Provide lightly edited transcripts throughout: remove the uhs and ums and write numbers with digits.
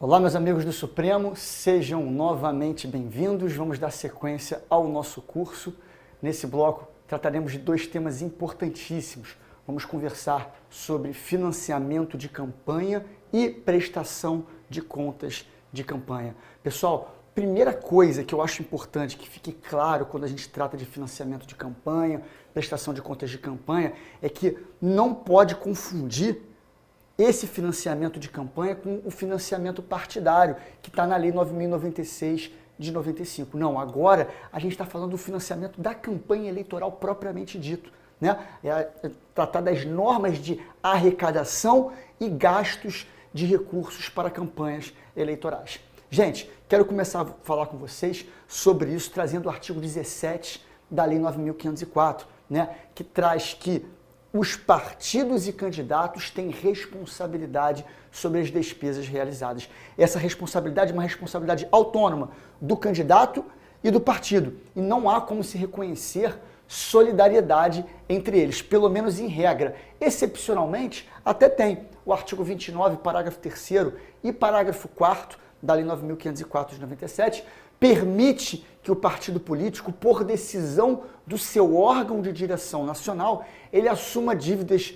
Olá, meus amigos do Supremo, sejam novamente bem-vindos. Vamos dar sequência ao nosso curso. Nesse bloco, trataremos de dois temas importantíssimos. Vamos conversar sobre financiamento de campanha e prestação de contas de campanha. Pessoal, primeira coisa que eu acho importante que fique claro quando a gente trata de financiamento de campanha, prestação de contas de campanha, é que não pode confundir esse financiamento de campanha com o financiamento partidário, que está na Lei 9.096 de 95. Não, agora a gente está falando do financiamento da campanha eleitoral propriamente dito, né? Tratar das normas de arrecadação e gastos de recursos para campanhas eleitorais. Gente, quero começar a falar com vocês sobre isso, trazendo o artigo 17 da Lei 9.504, né? Que traz que os partidos e candidatos têm responsabilidade sobre as despesas realizadas. Essa responsabilidade é uma responsabilidade autônoma do candidato e do partido. E não há como se reconhecer solidariedade entre eles, pelo menos em regra. Excepcionalmente, até tem o artigo 29, parágrafo 3º e parágrafo 4º da Lei 9.504 de 97, permite que o partido político, por decisão do seu órgão de direção nacional, ele assuma dívidas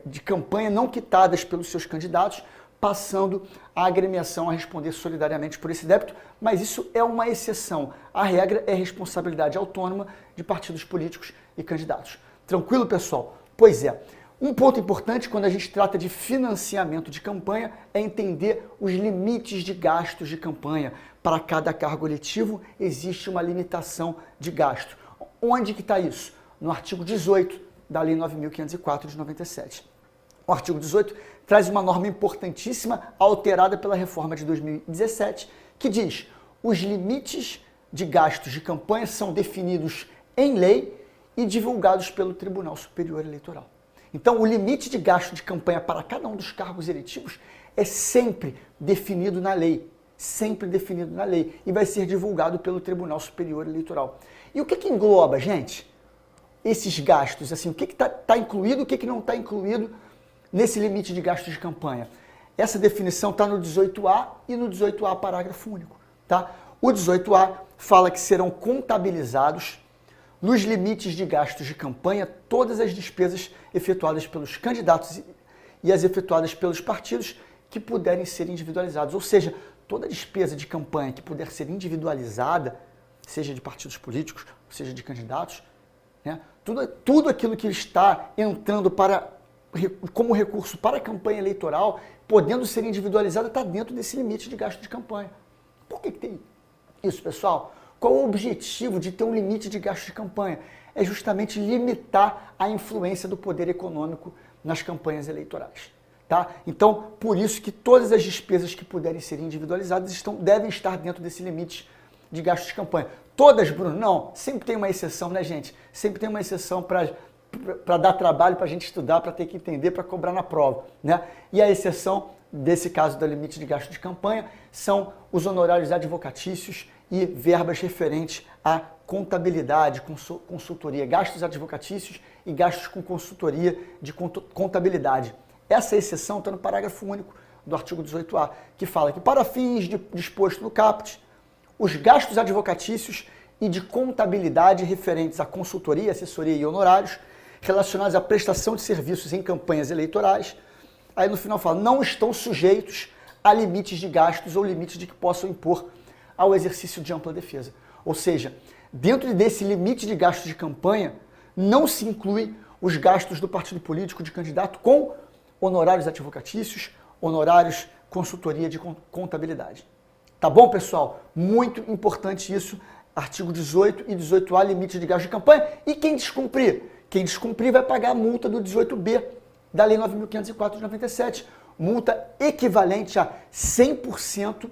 de campanha não quitadas pelos seus candidatos, passando a agremiação a responder solidariamente por esse débito, mas isso é uma exceção. A regra é responsabilidade autônoma de partidos políticos e candidatos. Tranquilo, pessoal? Pois é. Um ponto importante quando a gente trata de financiamento de campanha é entender os limites de gastos de campanha. Para cada cargo eletivo existe uma limitação de gasto. Onde que está isso? No artigo 18 da Lei 9.504 de 97. O artigo 18 traz uma norma importantíssima alterada pela reforma de 2017, que diz: os limites de gastos de campanha são definidos em lei e divulgados pelo Tribunal Superior Eleitoral. Então, o limite de gasto de campanha para cada um dos cargos eletivos é sempre definido na lei. Sempre definido na lei. E vai ser divulgado pelo Tribunal Superior Eleitoral. E o que engloba, gente, esses gastos? Assim, o que está incluído, o que não está incluído nesse limite de gasto de campanha? Essa definição está no 18A e no 18A, parágrafo único. Tá? O 18A fala que serão contabilizados nos limites de gastos de campanha todas as despesas efetuadas pelos candidatos e as efetuadas pelos partidos que puderem ser individualizados. Ou seja, toda despesa de campanha que puder ser individualizada, seja de partidos políticos, seja de candidatos, né, tudo aquilo que está entrando como recurso para a campanha eleitoral, podendo ser individualizada, está dentro desse limite de gasto de campanha. Por que tem isso, pessoal? Qual o objetivo de ter um limite de gasto de campanha? É justamente limitar a influência do poder econômico nas campanhas eleitorais. Tá? Então, por isso que todas as despesas que puderem ser individualizadas devem estar dentro desse limite de gasto de campanha. Todas, Bruno? Não. Sempre tem uma exceção, né, gente? Sempre tem uma exceção para dar trabalho, para a gente estudar, para ter que entender, para cobrar na prova. Né? E a exceção desse caso do limite de gasto de campanha são os honorários advocatícios e verbas referentes à contabilidade, consultoria, gastos advocatícios e gastos com consultoria de contabilidade. Essa exceção está no parágrafo único do artigo 18A, que fala que para fins disposto no caput, os gastos advocatícios e de contabilidade referentes à consultoria, assessoria e honorários relacionados à prestação de serviços em campanhas eleitorais, aí no final fala, não estão sujeitos a limites de gastos ou limites de que possam impor ao exercício de ampla defesa. Ou seja, dentro desse limite de gastos de campanha, não se inclui os gastos do partido político de candidato com honorários advocatícios, honorários consultoria de contabilidade. Tá bom, pessoal? Muito importante isso, artigo 18 e 18A, limite de gasto de campanha. E quem descumprir? Quem descumprir vai pagar a multa do 18B da Lei 9.504 de 97, multa equivalente a 100%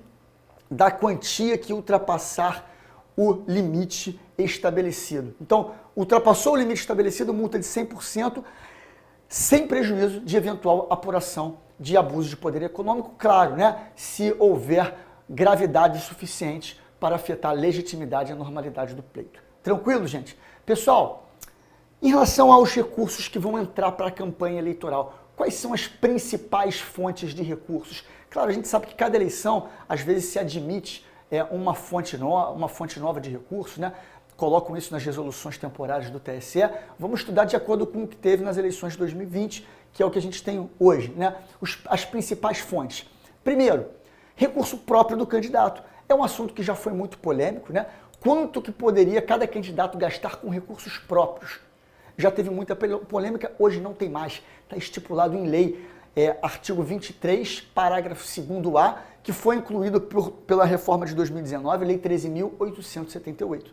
da quantia que ultrapassar o limite estabelecido. Então, ultrapassou o limite estabelecido, multa de 100%, sem prejuízo de eventual apuração de abuso de poder econômico, claro, né? Se houver gravidade suficiente para afetar a legitimidade e a normalidade do pleito. Tranquilo, gente? Pessoal, em relação aos recursos que vão entrar para a campanha eleitoral, Quais são as principais fontes de recursos? Claro, a gente sabe que cada eleição, às vezes, se admite uma fonte nova de recursos, né? Colocam isso nas resoluções temporárias do TSE. Vamos estudar de acordo com o que teve nas eleições de 2020, que é o que a gente tem hoje, né? As principais fontes. Primeiro, recurso próprio do candidato. É um assunto que já foi muito polêmico, né? Quanto que poderia cada candidato gastar com recursos próprios? Já teve muita polêmica, hoje não tem mais. Está estipulado em lei, artigo 23, parágrafo 2º-A, que foi incluído pela reforma de 2019, Lei 13.878.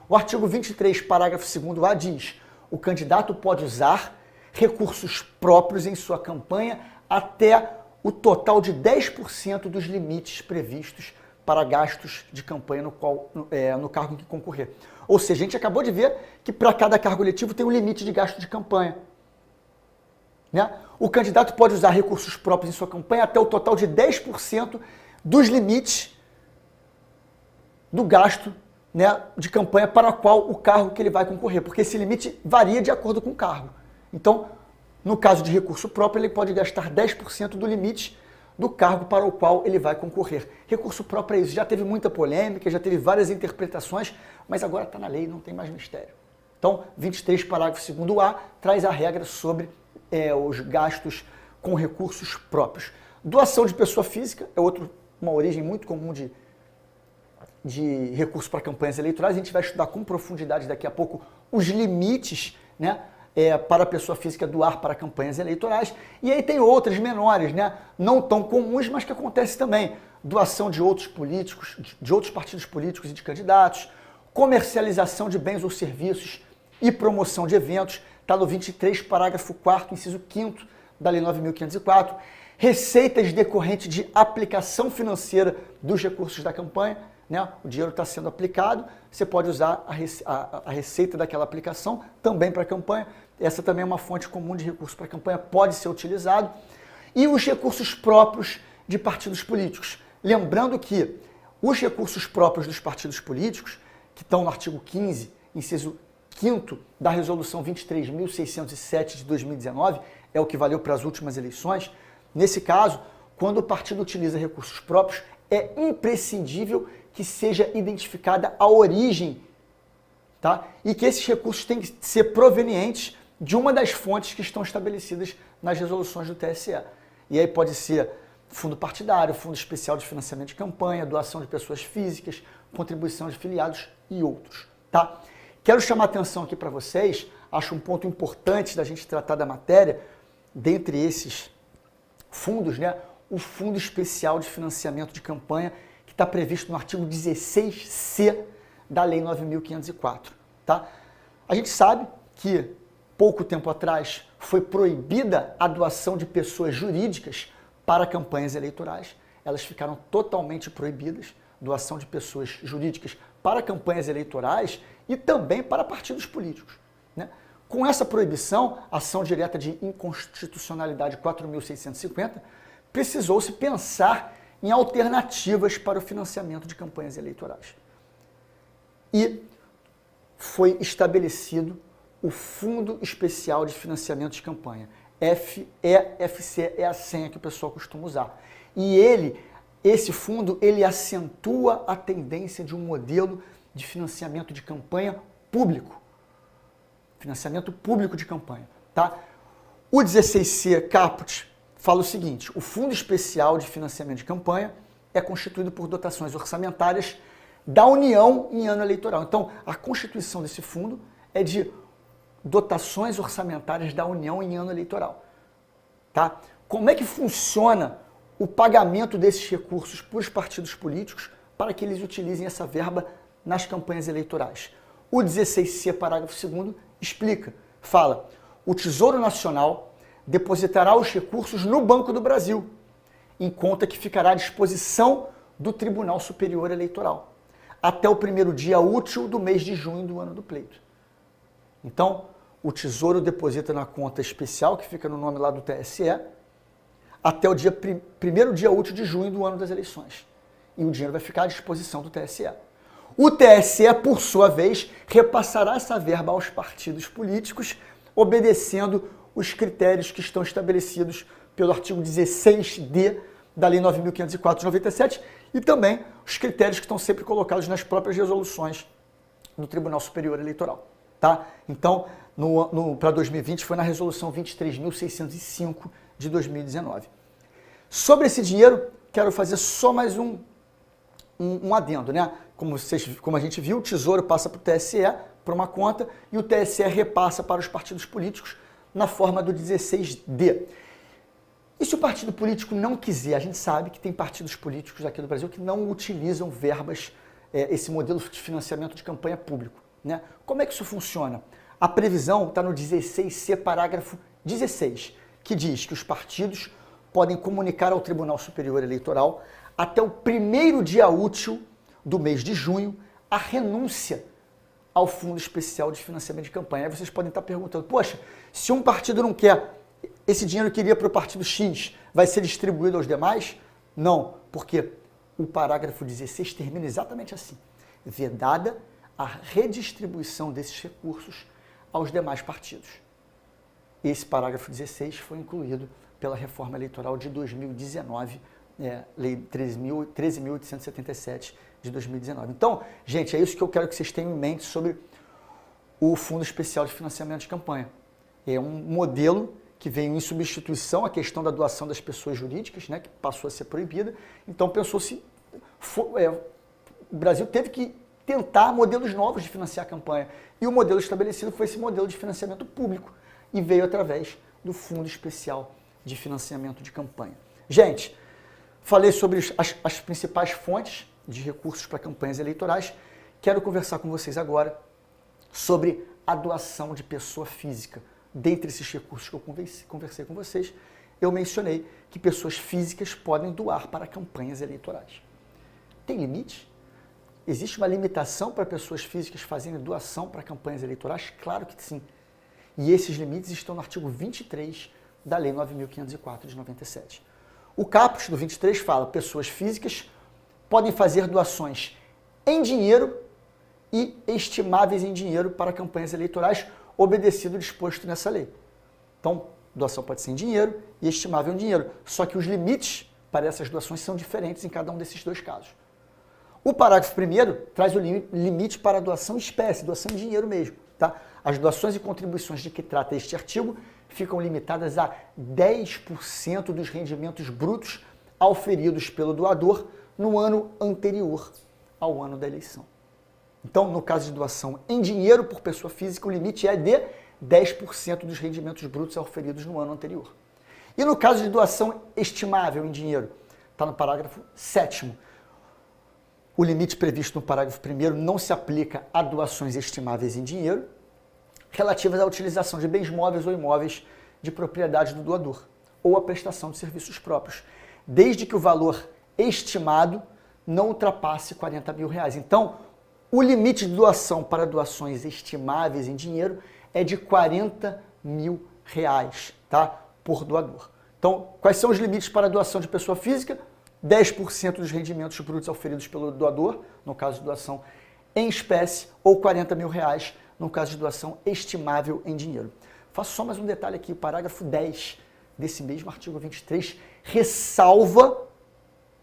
O artigo 23, parágrafo 2º-A diz: o candidato pode usar recursos próprios em sua campanha até o total de 10% dos limites previstos para gastos de campanha no cargo em que concorrer. Ou seja, a gente acabou de ver que para cada cargo eletivo tem um limite de gasto de campanha. Né? O candidato pode usar recursos próprios em sua campanha até o total de 10% dos limites do gasto, né, de campanha para qual o cargo que ele vai concorrer, porque esse limite varia de acordo com o cargo. Então, no caso de recurso próprio, ele pode gastar 10% do limite do cargo para o qual ele vai concorrer. Recurso próprio é isso. Já teve muita polêmica, já teve várias interpretações, mas agora está na lei, não tem mais mistério. Então, 23, parágrafo 2º-A, traz a regra sobre os gastos com recursos próprios. Doação de pessoa física é uma origem muito comum de recursos para campanhas eleitorais. A gente vai estudar com profundidade daqui a pouco os limites, né, para a pessoa física doar para campanhas eleitorais. E aí tem outras menores, né, não tão comuns, mas que acontece também. Doação de outros políticos, de outros partidos políticos e de candidatos, comercialização de bens ou serviços e promoção de eventos. Está no 23, parágrafo 4º, inciso 5º da Lei 9.504. Receitas decorrentes de aplicação financeira dos recursos da campanha. Né? O dinheiro está sendo aplicado, você pode usar a receita daquela aplicação também para a campanha. Essa também é uma fonte comum de recursos para a campanha, pode ser utilizado. E os recursos próprios de partidos políticos. Lembrando que os recursos próprios dos partidos políticos, que estão no artigo 15, inciso 5º da Resolução 23.607 de 2019, é o que valeu para as últimas eleições. Nesse caso, quando o partido utiliza recursos próprios, é imprescindível que seja identificada a origem, tá? E que esses recursos têm que ser provenientes de uma das fontes que estão estabelecidas nas resoluções do TSE. E aí pode ser fundo partidário, fundo especial de financiamento de campanha, doação de pessoas físicas, contribuição de filiados e outros, tá? Quero chamar a atenção aqui para vocês, acho um ponto importante da gente tratar da matéria, dentre esses fundos, né? O Fundo Especial de Financiamento de Campanha, que está previsto no artigo 16C da Lei 9.504. Tá? A gente sabe que, pouco tempo atrás, foi proibida a doação de pessoas jurídicas para campanhas eleitorais. Elas ficaram totalmente proibidas, doação de pessoas jurídicas para campanhas eleitorais e também para partidos políticos. Né? Com essa proibição, ação direta de inconstitucionalidade 4.650, precisou-se pensar em alternativas para o financiamento de campanhas eleitorais. E foi estabelecido o Fundo Especial de Financiamento de Campanha, FEFC, é a senha que o pessoal costuma usar. E esse fundo, ele acentua a tendência de um modelo de financiamento de campanha público. Financiamento público de campanha, tá? O 16C Caput fala o seguinte: o Fundo Especial de Financiamento de Campanha é constituído por dotações orçamentárias da União em ano eleitoral. Então, a constituição desse fundo é de dotações orçamentárias da União em ano eleitoral. Tá? Como é que funciona o pagamento desses recursos para os partidos políticos para que eles utilizem essa verba nas campanhas eleitorais? O 16C, parágrafo 2º, explica, fala: o Tesouro Nacional depositará os recursos no Banco do Brasil, em conta que ficará à disposição do Tribunal Superior Eleitoral, até o primeiro dia útil do mês de junho do ano do pleito. Então, o Tesouro deposita na conta especial, que fica no nome lá do TSE, até o primeiro dia útil de junho do ano das eleições. E o dinheiro vai ficar à disposição do TSE. O TSE, por sua vez, repassará essa verba aos partidos políticos, obedecendo os critérios que estão estabelecidos pelo artigo 16D da Lei 9.504 de 97 e também os critérios que estão sempre colocados nas próprias resoluções do Tribunal Superior Eleitoral. Tá? Então, para 2020 foi na resolução 23.605 de 2019. Sobre esse dinheiro, quero fazer só mais um adendo, né? Como a gente viu, o Tesouro passa para o TSE, para uma conta, e o TSE repassa para os partidos políticos na forma do 16D. E se o partido político não quiser, a gente sabe que tem partidos políticos aqui do Brasil que não utilizam verbas, esse modelo de financiamento de campanha público, né? Como é que isso funciona? A previsão está no 16C, parágrafo 16, que diz que os partidos podem comunicar ao Tribunal Superior Eleitoral até o primeiro dia útil do mês de junho a renúncia ao Fundo Especial de Financiamento de Campanha. Aí vocês podem estar perguntando, poxa, se um partido não quer, esse dinheiro que iria para o partido X vai ser distribuído aos demais? Não, porque o parágrafo 16 termina exatamente assim: vedada a redistribuição desses recursos aos demais partidos. Esse parágrafo 16 foi incluído pela reforma eleitoral de 2019, Lei 13.877 de 2019. Então, gente, é isso que eu quero que vocês tenham em mente sobre o Fundo Especial de Financiamento de Campanha. É um modelo que veio em substituição à questão da doação das pessoas jurídicas, né, que passou a ser proibida. Então, pensou-se, o Brasil teve que tentar modelos novos de financiar a campanha. E o modelo estabelecido foi esse modelo de financiamento público e veio através do Fundo Especial de Financiamento de Campanha. Gente, falei sobre as principais fontes de recursos para campanhas eleitorais. Quero conversar com vocês agora sobre a doação de pessoa física. Dentre esses recursos que eu conversei com vocês, eu mencionei que pessoas físicas podem doar para campanhas eleitorais. Tem limite? Existe uma limitação para pessoas físicas fazerem doação para campanhas eleitorais? Claro que sim. E esses limites estão no artigo 23 da Lei 9.504 de 97. O caput do 23 fala: pessoas físicas podem fazer doações em dinheiro e estimáveis em dinheiro para campanhas eleitorais, obedecido o disposto nessa lei. Então, doação pode ser em dinheiro e estimável em dinheiro. Só que os limites para essas doações são diferentes em cada um desses dois casos. O parágrafo 1º traz o limite para a doação em espécie, doação em dinheiro mesmo. Tá? As doações e contribuições de que trata este artigo ficam limitadas a 10% dos rendimentos brutos auferidos pelo doador no ano anterior ao ano da eleição. Então, no caso de doação em dinheiro por pessoa física, o limite é de 10% dos rendimentos brutos auferidos no ano anterior. E no caso de doação estimável em dinheiro, está no parágrafo 7º. O limite previsto no parágrafo 1º não se aplica a doações estimáveis em dinheiro, relativas à utilização de bens móveis ou imóveis de propriedade do doador, ou a prestação de serviços próprios, desde que o valor estimado não ultrapasse R$40 mil. Então, o limite de doação para doações estimáveis em dinheiro é de R$40 mil, tá? Por doador. Então, quais são os limites para a doação de pessoa física? 10% dos rendimentos brutos auferidos pelo doador, no caso de doação em espécie, ou R$40 mil, no caso de doação estimável em dinheiro. Faço só mais um detalhe aqui: o parágrafo 10 desse mesmo artigo 23 ressalva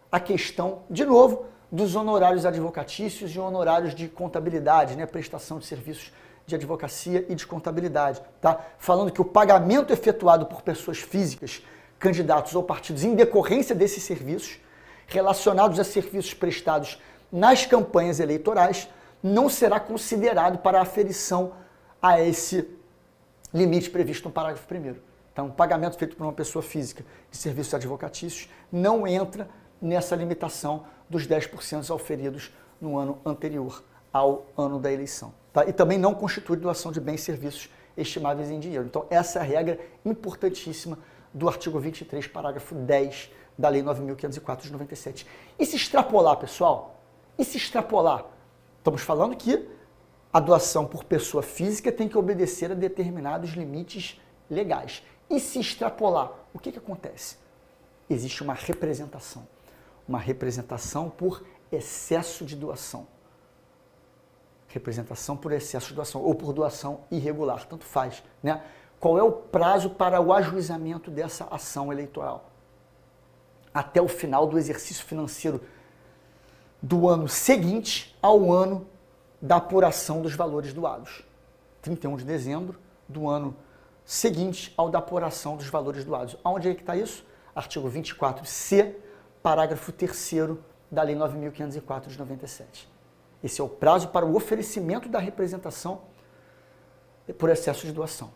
a questão, de novo, dos honorários advocatícios e honorários de contabilidade, né, prestação de serviços de advocacia e de contabilidade, tá? Falando que o pagamento efetuado por pessoas físicas, candidatos ou partidos em decorrência desses serviços, relacionados a serviços prestados nas campanhas eleitorais, não será considerado para aferição a esse limite previsto no parágrafo 1º. Então, o pagamento feito por uma pessoa física de serviços advocatícios não entra nessa limitação dos 10% auferidos no ano anterior ao ano da eleição. Tá? E também não constitui doação de bens e serviços estimáveis em dinheiro. Então, essa é a regra importantíssima do artigo 23, parágrafo 10 da Lei 9.504 de 97. E se extrapolar, pessoal? E se extrapolar? Estamos falando que a doação por pessoa física tem que obedecer a determinados limites legais. E se extrapolar, o que acontece? Existe uma representação por excesso de doação. Representação por excesso de doação ou por doação irregular, tanto faz, né? qual é o prazo para o ajuizamento dessa ação eleitoral? Até o final do exercício financeiro do ano seguinte ao ano da apuração dos valores doados. 31 de dezembro do ano seguinte ao da apuração dos valores doados. Onde é que está isso? Artigo 24C, parágrafo 3º da Lei 9.504 de 97. Esse é o prazo para o oferecimento da representação por excesso de doação.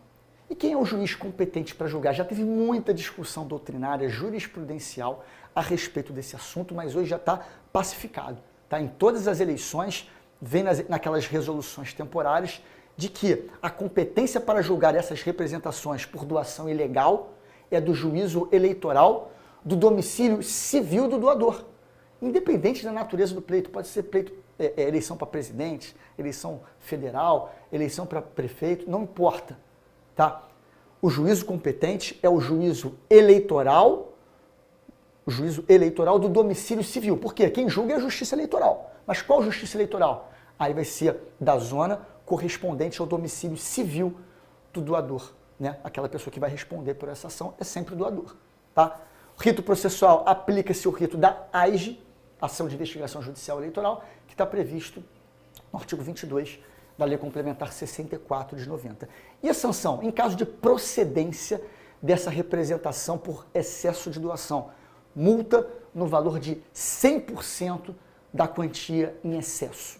E quem é o juiz competente para julgar? Já teve muita discussão doutrinária, jurisprudencial a respeito desse assunto, mas hoje já está pacificado. Tá? Em todas as eleições, vem naquelas resoluções temporárias de que a competência para julgar essas representações por doação ilegal é do juízo eleitoral do domicílio civil do doador. Independente da natureza do pleito, pode ser pleito, eleição para presidente, eleição federal, eleição para prefeito, não importa. Tá? O juízo competente é o juízo eleitoral do domicílio civil. Por quê? Quem julga é a justiça eleitoral. Mas qual justiça eleitoral? Aí vai ser da zona correspondente ao domicílio civil do doador. Né? Aquela pessoa que vai responder por essa ação é sempre o doador. Tá? O rito processual aplica-se o rito da AIGE, Ação de Investigação Judicial Eleitoral, que está previsto no artigo 22 da Lei Complementar 64 de 90. E a sanção? Em caso de procedência dessa representação por excesso de doação, multa no valor de 100% da quantia em excesso.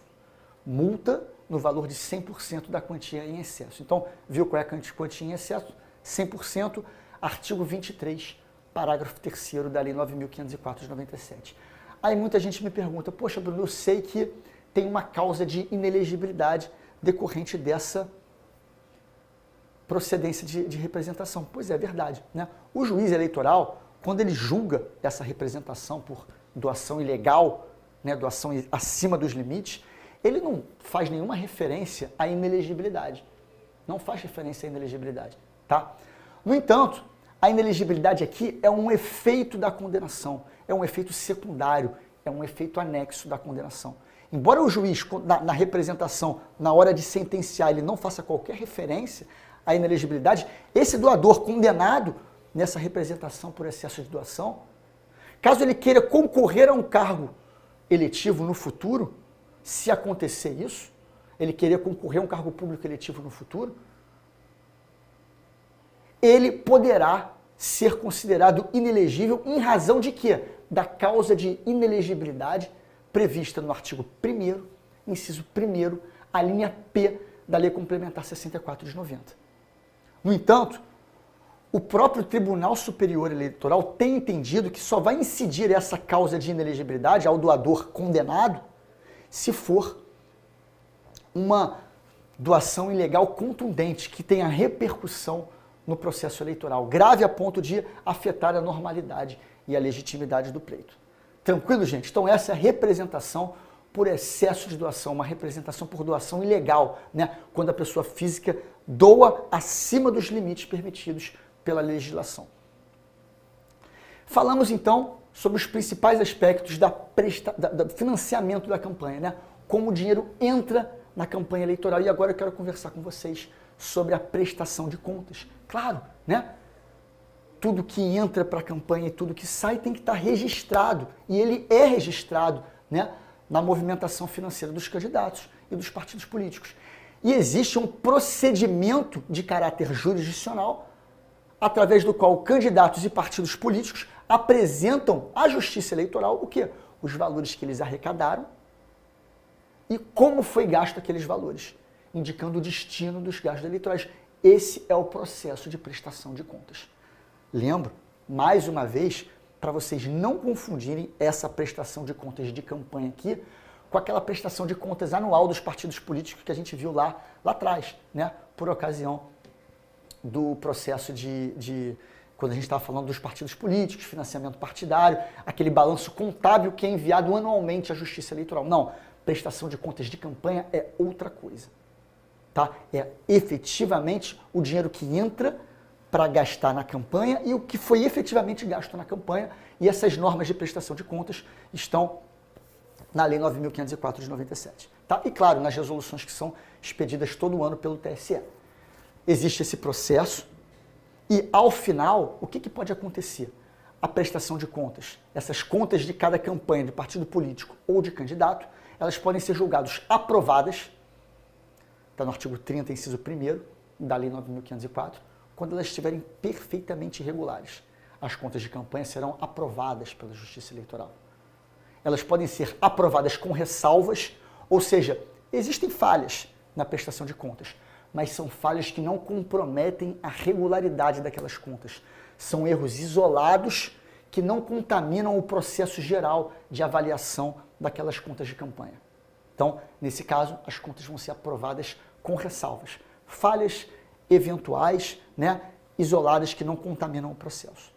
Multa no valor de 100% da quantia em excesso. Então, viu qual é a quantia em excesso? 100%, artigo 23, parágrafo 3º da Lei 9.504 de 97. Aí muita gente me pergunta, poxa, Bruno, eu sei que tem uma causa de inelegibilidade decorrente dessa procedência de representação. Pois é, verdade. Né? O juiz eleitoral, quando ele julga essa representação por doação ilegal, né, doação acima dos limites, ele não faz nenhuma referência à inelegibilidade. Não faz referência à inelegibilidade. Tá? No entanto, a inelegibilidade aqui é um efeito da condenação, é um efeito secundário, é um efeito anexo da condenação. Embora o juiz, na representação, na hora de sentenciar, ele não faça qualquer referência à inelegibilidade, esse doador condenado nessa representação por excesso de doação, caso ele queira concorrer a um cargo eletivo no futuro, se acontecer isso, ele querer concorrer a um cargo público eletivo no futuro, ele poderá ser considerado inelegível em razão de quê? Da causa de inelegibilidade prevista no artigo 1º, inciso 1º, a linha P da Lei Complementar 64 de 90. No entanto, o próprio Tribunal Superior Eleitoral tem entendido que só vai incidir essa causa de inelegibilidade ao doador condenado se for uma doação ilegal contundente, que tenha repercussão no processo eleitoral, grave a ponto de afetar a normalidade e a legitimidade do pleito. Tranquilo, gente? Então essa é a representação por excesso de doação, uma representação por doação ilegal, né? Quando a pessoa física doa acima dos limites permitidos pela legislação. Falamos então sobre os principais aspectos do financiamento da campanha, né? Como o dinheiro entra na campanha eleitoral. E agora eu quero conversar com vocês sobre a prestação de contas. Claro, né? Tudo que entra para a campanha e tudo que sai tem que estar registrado. E ele é registrado, né, na movimentação financeira dos candidatos e dos partidos políticos. E existe um procedimento de caráter jurisdicional através do qual candidatos e partidos políticos apresentam à Justiça Eleitoral o quê? Os valores que eles arrecadaram e como foi gasto aqueles valores, indicando o destino dos gastos eleitorais. Esse é o processo de prestação de contas. Lembro, mais uma vez, para vocês não confundirem essa prestação de contas de campanha aqui com aquela prestação de contas anual dos partidos políticos que a gente viu lá atrás, né? Por ocasião do processo quando a gente estava falando dos partidos políticos, financiamento partidário, aquele balanço contábil que é enviado anualmente à Justiça Eleitoral. Não, prestação de contas de campanha é outra coisa. Tá? É efetivamente o dinheiro que entra para gastar na campanha e o que foi efetivamente gasto na campanha, e essas normas de prestação de contas estão na Lei 9.504 de 97. Tá? E claro, nas resoluções que são expedidas todo ano pelo TSE. Existe esse processo E ao final, o que pode acontecer? A prestação de contas, essas contas de cada campanha de partido político ou de candidato, elas podem ser julgadas aprovadas, está no artigo 30, inciso 1º, da Lei 9.504, quando elas estiverem perfeitamente irregulares. As contas de campanha serão aprovadas pela Justiça Eleitoral. Elas podem ser aprovadas com ressalvas, ou seja, existem falhas na prestação de contas, mas são falhas que não comprometem a regularidade daquelas contas. São erros isolados que não contaminam o processo geral de avaliação daquelas contas de campanha. Então, nesse caso, as contas vão ser aprovadas com ressalvas. Falhas eventuais, isoladas que não contaminam o processo.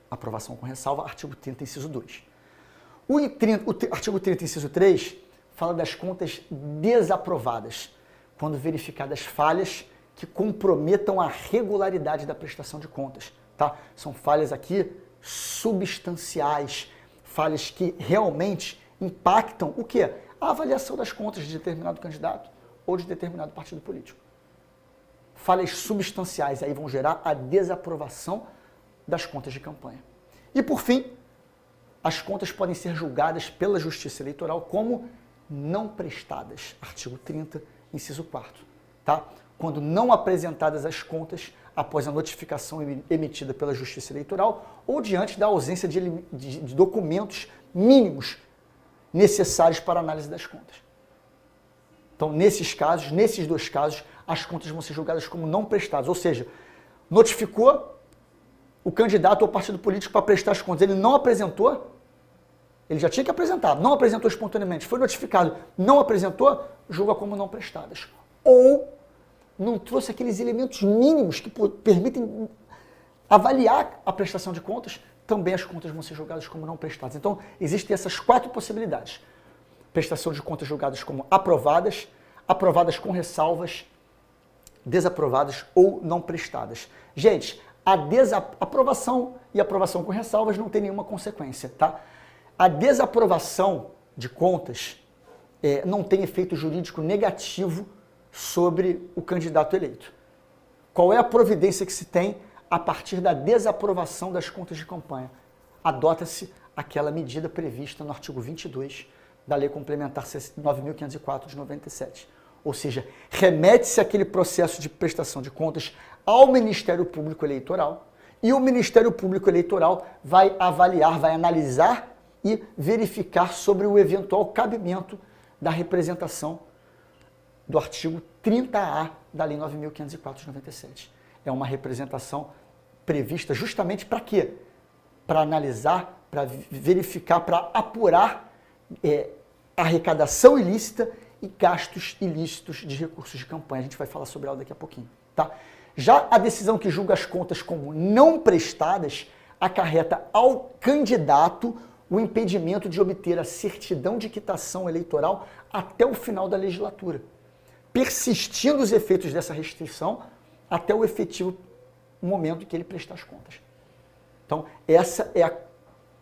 Aprovação com ressalva, artigo 30, inciso 2. O artigo 30, inciso 3, fala das contas desaprovadas, quando verificadas falhas que comprometam a regularidade da prestação de contas. Tá? São falhas aqui substanciais, falhas que realmente impactam o quê? A avaliação das contas de determinado candidato ou de determinado partido político. Falhas substanciais aí vão gerar a desaprovação das contas de campanha. E por fim, as contas podem ser julgadas pela Justiça Eleitoral como não prestadas. Artigo 30, inciso 4º. Tá? Quando não apresentadas as contas após a notificação emitida pela Justiça Eleitoral ou diante da ausência de documentos mínimos necessários para a análise das contas. Então, nesses dois casos, as contas vão ser julgadas como não prestadas, ou seja, notificou o candidato ou partido político para prestar as contas, ele não apresentou, ele já tinha que apresentar, não apresentou espontaneamente, foi notificado, não apresentou, julga como não prestadas. Ou não trouxe aqueles elementos mínimos que permitem avaliar a prestação de contas, também as contas vão ser julgadas como não prestadas. Então, existem essas 4 possibilidades. Prestação de contas julgadas como aprovadas, aprovadas com ressalvas, desaprovadas ou não prestadas. Gente, a desaprovação e aprovação com ressalvas não tem nenhuma consequência, tá? A desaprovação de contas não tem efeito jurídico negativo sobre o candidato eleito. Qual é a providência que se tem a partir da desaprovação das contas de campanha? Adota-se aquela medida prevista no artigo 22 da Lei Complementar 9.504 de 97. Ou seja, remete-se aquele processo de prestação de contas ao Ministério Público Eleitoral e o Ministério Público Eleitoral vai avaliar, vai analisar e verificar sobre o eventual cabimento da representação do artigo 30A da Lei 9.504 de 97. É uma representação prevista justamente para quê? Para analisar, para verificar, para apurar arrecadação ilícita e gastos ilícitos de recursos de campanha. A gente vai falar sobre ela daqui a pouquinho, tá? Já a decisão que julga as contas como não prestadas acarreta ao candidato o impedimento de obter a certidão de quitação eleitoral até o final da legislatura, persistindo os efeitos dessa restrição até o efetivo momento em que ele prestar as contas. Então, essa é a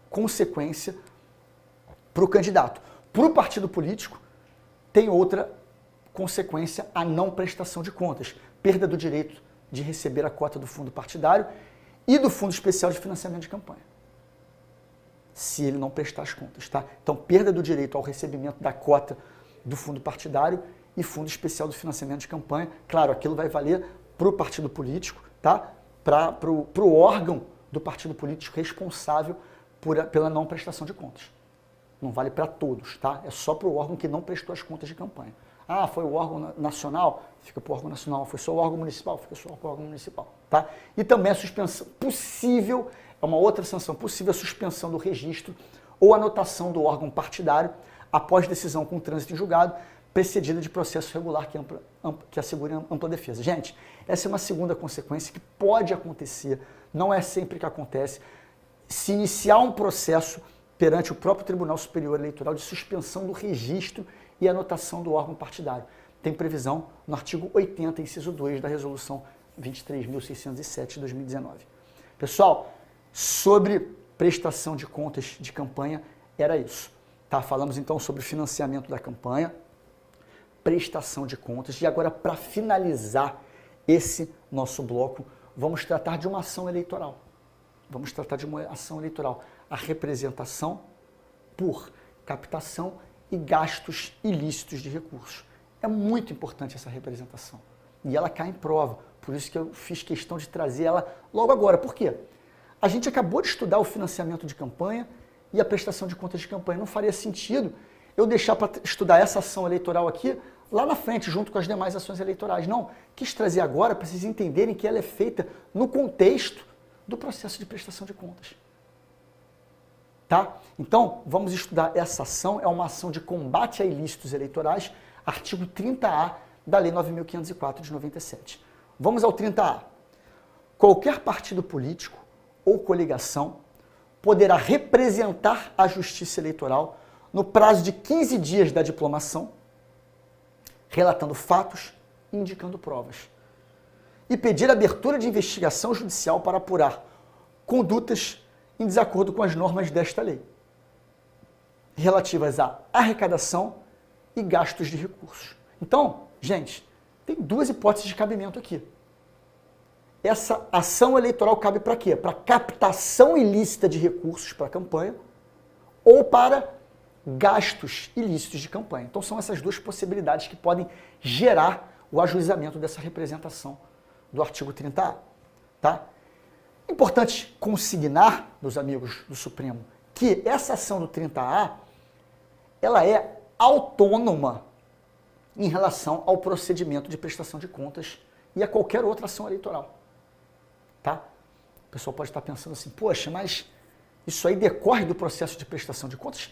consequência para o candidato. Para o partido político, tem outra consequência, a não prestação de contas, perda do direito de receber a cota do fundo partidário e do Fundo Especial de Financiamento de Campanha, se ele não prestar as contas, tá? Então, perda do direito ao recebimento da cota do fundo partidário e Fundo Especial de Financiamento de Campanha. Claro, aquilo vai valer para o partido político, tá? Para o órgão do partido político responsável pela não prestação de contas. Não vale para todos, tá? É só para o órgão que não prestou as contas de campanha. Ah, foi o órgão nacional? Fica para o órgão nacional. Foi só o órgão municipal? Fica só para o órgão municipal, tá? E também a suspensão possível, é uma outra sanção possível, a suspensão do registro ou anotação do órgão partidário após decisão com trânsito em julgado, precedida de processo regular que assegure ampla defesa. Gente, essa é uma segunda consequência que pode acontecer, não é sempre que acontece, se iniciar um processo perante o próprio Tribunal Superior Eleitoral de suspensão do registro e anotação do órgão partidário. Tem previsão no artigo 80, inciso 2 da Resolução 23.607 de 2019. Pessoal, sobre prestação de contas de campanha, era isso. Tá? Falamos então sobre financiamento da campanha, prestação de contas, e agora para finalizar esse nosso bloco, vamos tratar de uma ação eleitoral. Vamos tratar de uma ação eleitoral. A representação por captação e gastos ilícitos de recursos. É muito importante essa representação. E ela cai em prova. Por isso que eu fiz questão de trazer ela logo agora. Por quê? A gente acabou de estudar o financiamento de campanha e a prestação de contas de campanha. Não faria sentido eu deixar para estudar essa ação eleitoral aqui lá na frente, junto com as demais ações eleitorais. Não, quis trazer agora para vocês entenderem que ela é feita no contexto do processo de prestação de contas. Tá? Então, vamos estudar essa ação, é uma ação de combate a ilícitos eleitorais, artigo 30A da Lei 9.504 de 97. Vamos ao 30A. Qualquer partido político ou coligação poderá representar a Justiça Eleitoral no prazo de 15 dias da diplomação, relatando fatos e indicando provas, e pedir abertura de investigação judicial para apurar condutas em desacordo com as normas desta lei, relativas à arrecadação e gastos de recursos. Então, gente, tem duas hipóteses de cabimento aqui. Essa ação eleitoral cabe para quê? Para captação ilícita de recursos para a campanha ou para gastos ilícitos de campanha. Então são essas duas possibilidades que podem gerar o ajuizamento dessa representação do artigo 30A. Tá? Importante consignar, meus amigos do Supremo, que essa ação do 30A ela é autônoma em relação ao procedimento de prestação de contas e a qualquer outra ação eleitoral. Tá? O pessoal pode estar pensando assim, poxa, mas isso aí decorre do processo de prestação de contas?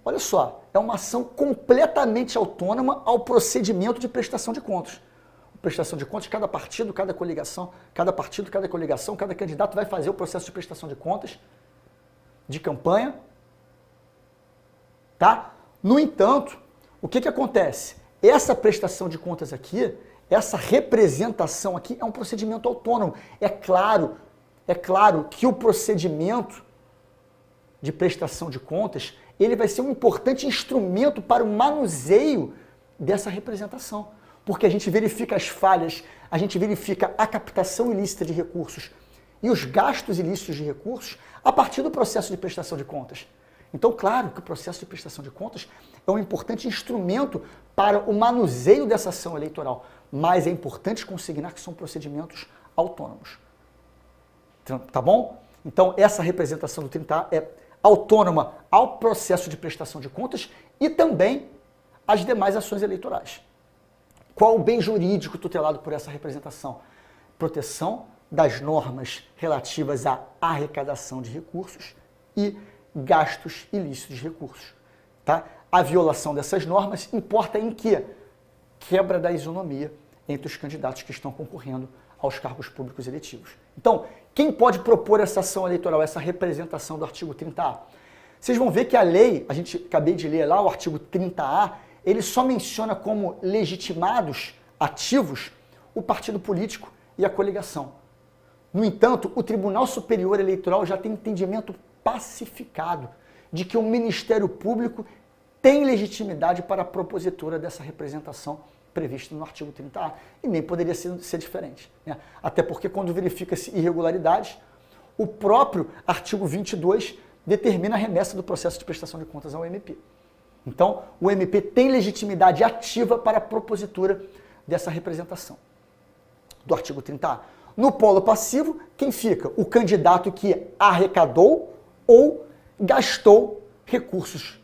Olha só, é uma ação completamente autônoma ao procedimento de prestação de contas. Prestação de contas, cada partido, cada coligação, cada partido, cada coligação, cada candidato vai fazer o processo de prestação de contas, de campanha, tá? No entanto, o que acontece? Essa prestação de contas aqui, essa representação aqui é um procedimento autônomo. É claro que o procedimento de prestação de contas, ele vai ser um importante instrumento para o manuseio dessa representação. Porque a gente verifica as falhas, a gente verifica a captação ilícita de recursos e os gastos ilícitos de recursos a partir do processo de prestação de contas. Então, claro que o processo de prestação de contas é um importante instrumento para o manuseio dessa ação eleitoral, mas é importante consignar que são procedimentos autônomos. Tá bom? Então, essa representação do 30A é autônoma ao processo de prestação de contas e também às demais ações eleitorais. Qual o bem jurídico tutelado por essa representação? Proteção das normas relativas à arrecadação de recursos e gastos ilícitos de recursos. Tá? A violação dessas normas importa em quê? Quebra da isonomia entre os candidatos que estão concorrendo aos cargos públicos eletivos. Então, quem pode propor essa ação eleitoral, essa representação do artigo 30A? Vocês vão ver que a lei, acabei de ler lá, o artigo 30A, ele só menciona como legitimados ativos o partido político e a coligação. No entanto, o Tribunal Superior Eleitoral já tem entendimento pacificado de que o Ministério Público tem legitimidade para a propositura dessa representação prevista no artigo 30A, e nem poderia ser diferente. Né? Até porque quando verifica-se irregularidades, o próprio artigo 22 determina a remessa do processo de prestação de contas ao MP. Então, o MP tem legitimidade ativa para a propositura dessa representação do artigo 30A. No polo passivo, quem fica? O candidato que arrecadou ou gastou recursos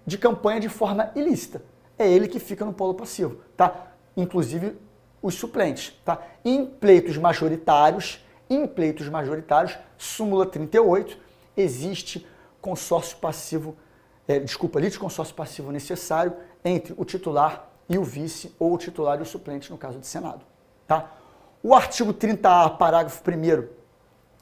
de campanha de forma ilícita. É ele que fica no polo passivo, tá? Inclusive os suplentes, tá? Em pleitos majoritários, súmula 38, existe consórcio passivo, litisconsórcio passivo necessário entre o titular e o vice, ou o titular e o suplente, no caso de Senado. Tá? O artigo 30A, parágrafo 1º,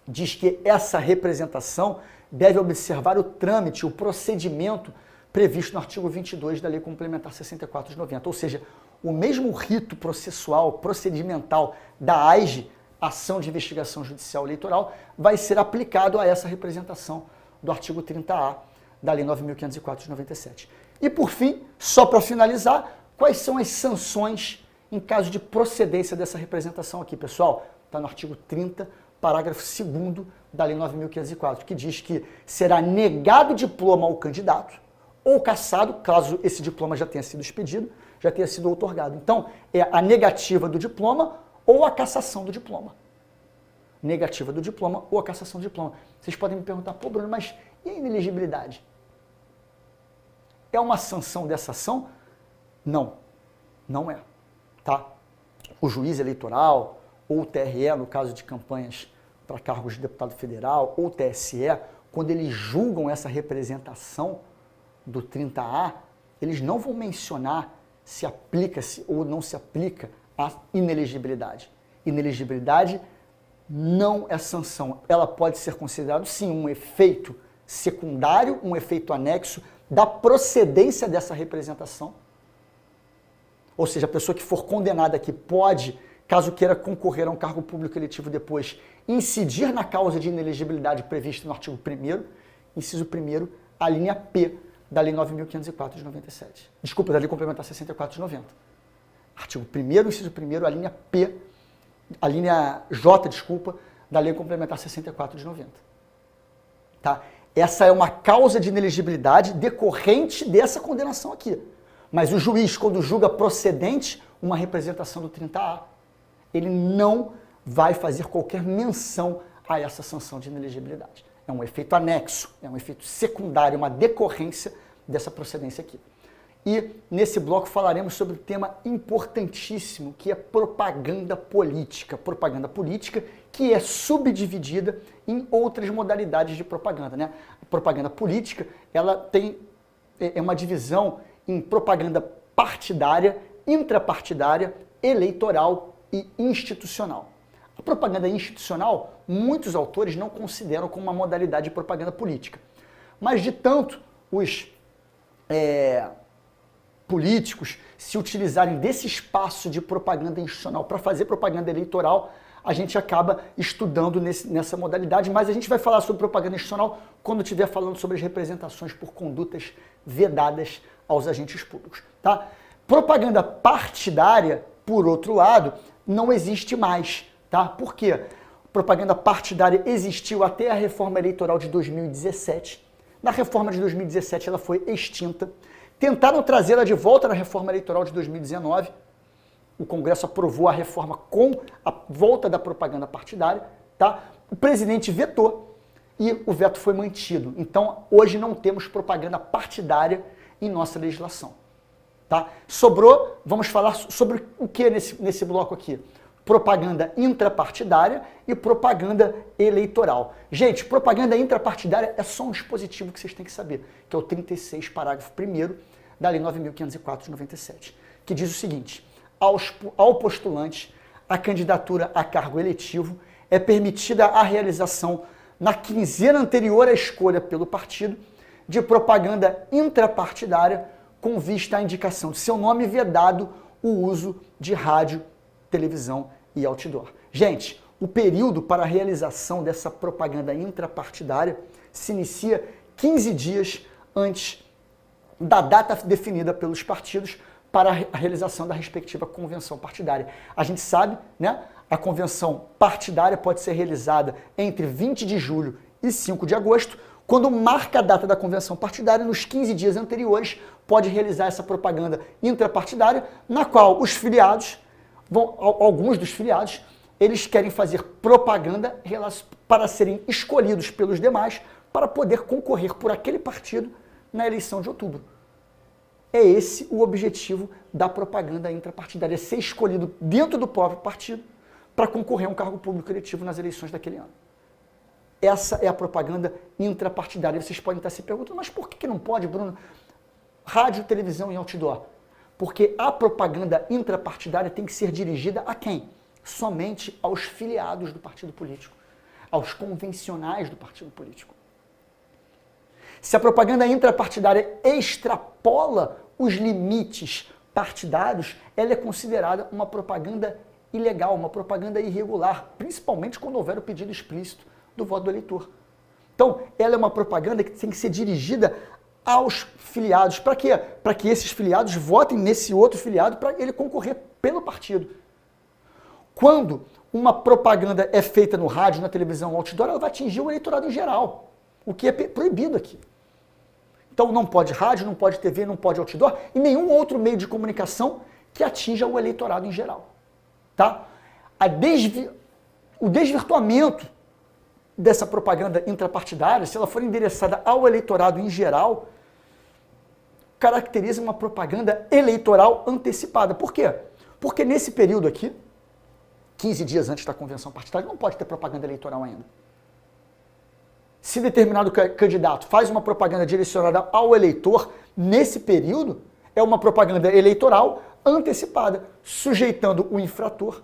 diz que essa representação deve observar o trâmite, o procedimento previsto no artigo 22 da Lei Complementar 64 de 90, ou seja, o mesmo rito processual, procedimental da AIGE, Ação de Investigação Judicial Eleitoral, vai ser aplicado a essa representação do artigo 30A da Lei 9.504 de 97. E por fim, só para finalizar, quais são as sanções em caso de procedência dessa representação aqui, pessoal? Está no artigo 30, parágrafo 2º da Lei 9.504, que diz que será negado diploma ao candidato ou cassado, caso esse diploma já tenha sido expedido, já tenha sido outorgado. Então, é a negativa do diploma ou a cassação do diploma. Negativa do diploma ou a cassação do diploma. Vocês podem me perguntar, pô, Bruno, mas e a inelegibilidade? É uma sanção dessa ação? Não, não é. Tá? O juiz eleitoral ou o TRE, no caso de campanhas para cargos de deputado federal, ou o TSE, quando eles julgam essa representação do 30A, eles não vão mencionar se aplica-se ou não se aplica a inelegibilidade. Inelegibilidade não é sanção. Ela pode ser considerada, sim, um efeito secundário, um efeito anexo da procedência dessa representação. Ou seja, a pessoa que for condenada aqui pode, caso queira concorrer a um cargo público eletivo depois, incidir na causa de inelegibilidade prevista no artigo 1º, inciso 1º, a linha P da Lei 9.504 de 97. Desculpa, da Lei Complementar 64 de 90. Artigo 1º, inciso 1º, a linha P, a linha J, desculpa, da Lei Complementar 64 de 90. Tá? Essa é uma causa de inelegibilidade decorrente dessa condenação aqui. Mas o juiz, quando julga procedente uma representação do 30A, ele não vai fazer qualquer menção a essa sanção de inelegibilidade. É um efeito anexo, é um efeito secundário, uma decorrência dessa procedência aqui. E nesse bloco falaremos sobre um tema importantíssimo, que é propaganda política. Propaganda política que é subdividida em outras modalidades de propaganda, né? A propaganda política, ela tem uma divisão em propaganda partidária, intrapartidária, eleitoral e institucional. A propaganda institucional, muitos autores não consideram como uma modalidade de propaganda política. Mas de tanto os políticos se utilizarem desse espaço de propaganda institucional para fazer propaganda eleitoral, a gente acaba estudando nessa modalidade, mas a gente vai falar sobre propaganda institucional quando estiver falando sobre as representações por condutas vedadas aos agentes públicos. Tá? Propaganda partidária, por outro lado, não existe mais. Tá? Por quê? Propaganda partidária existiu até a reforma eleitoral de 2017. Na reforma de 2017 ela foi extinta. Tentaram trazê-la de volta na reforma eleitoral de 2019. O Congresso aprovou a reforma com a volta da propaganda partidária. Tá? O presidente vetou e o veto foi mantido. Então, hoje não temos propaganda partidária em nossa legislação. Tá? Sobrou, vamos falar sobre o que nesse bloco aqui? Propaganda intrapartidária e propaganda eleitoral. Gente, propaganda intrapartidária é só um dispositivo que vocês têm que saber, que é o 36, parágrafo 1º da Lei 9.504 de 97, que diz o seguinte: ao postulante, a candidatura a cargo eletivo é permitida a realização na quinzena anterior à escolha pelo partido de propaganda intrapartidária com vista à indicação de seu nome, vedado o uso de rádio, televisão e outdoor. Gente, o período para a realização dessa propaganda intrapartidária se inicia 15 dias antes da data definida pelos partidos para a realização da respectiva convenção partidária. A gente sabe, né, a convenção partidária pode ser realizada entre 20 de julho e 5 de agosto. Quando marca a data da convenção partidária, nos 15 dias anteriores, pode realizar essa propaganda intrapartidária, na qual os filiados, alguns dos filiados, eles querem fazer propaganda para serem escolhidos pelos demais para poder concorrer por aquele partido na eleição de outubro. É esse o objetivo da propaganda intrapartidária, ser escolhido dentro do próprio partido para concorrer a um cargo público eletivo nas eleições daquele ano. Essa é a propaganda intrapartidária. Vocês podem estar se perguntando, mas por que não pode, Bruno? Rádio, televisão e outdoor. Porque a propaganda intrapartidária tem que ser dirigida a quem? Somente aos filiados do partido político, aos convencionais do partido político. Se a propaganda intrapartidária extrapola os limites partidários, ela é considerada uma propaganda ilegal, uma propaganda irregular, principalmente quando houver o pedido explícito do voto do eleitor. Então, ela é uma propaganda que tem que ser dirigida aos filiados. Para quê? Para que esses filiados votem nesse outro filiado para ele concorrer pelo partido. Quando uma propaganda é feita no rádio, na televisão, no outdoor, ela vai atingir o eleitorado em geral, o que é proibido aqui. Então não pode rádio, não pode TV, não pode outdoor e nenhum outro meio de comunicação que atinja o eleitorado em geral. Tá? O desvirtuamento dessa propaganda intrapartidária, se ela for endereçada ao eleitorado em geral, caracteriza uma propaganda eleitoral antecipada. Por quê? Porque nesse período aqui, 15 dias antes da convenção partidária, não pode ter propaganda eleitoral ainda. Se determinado candidato faz uma propaganda direcionada ao eleitor, nesse período, é uma propaganda eleitoral antecipada, sujeitando o infrator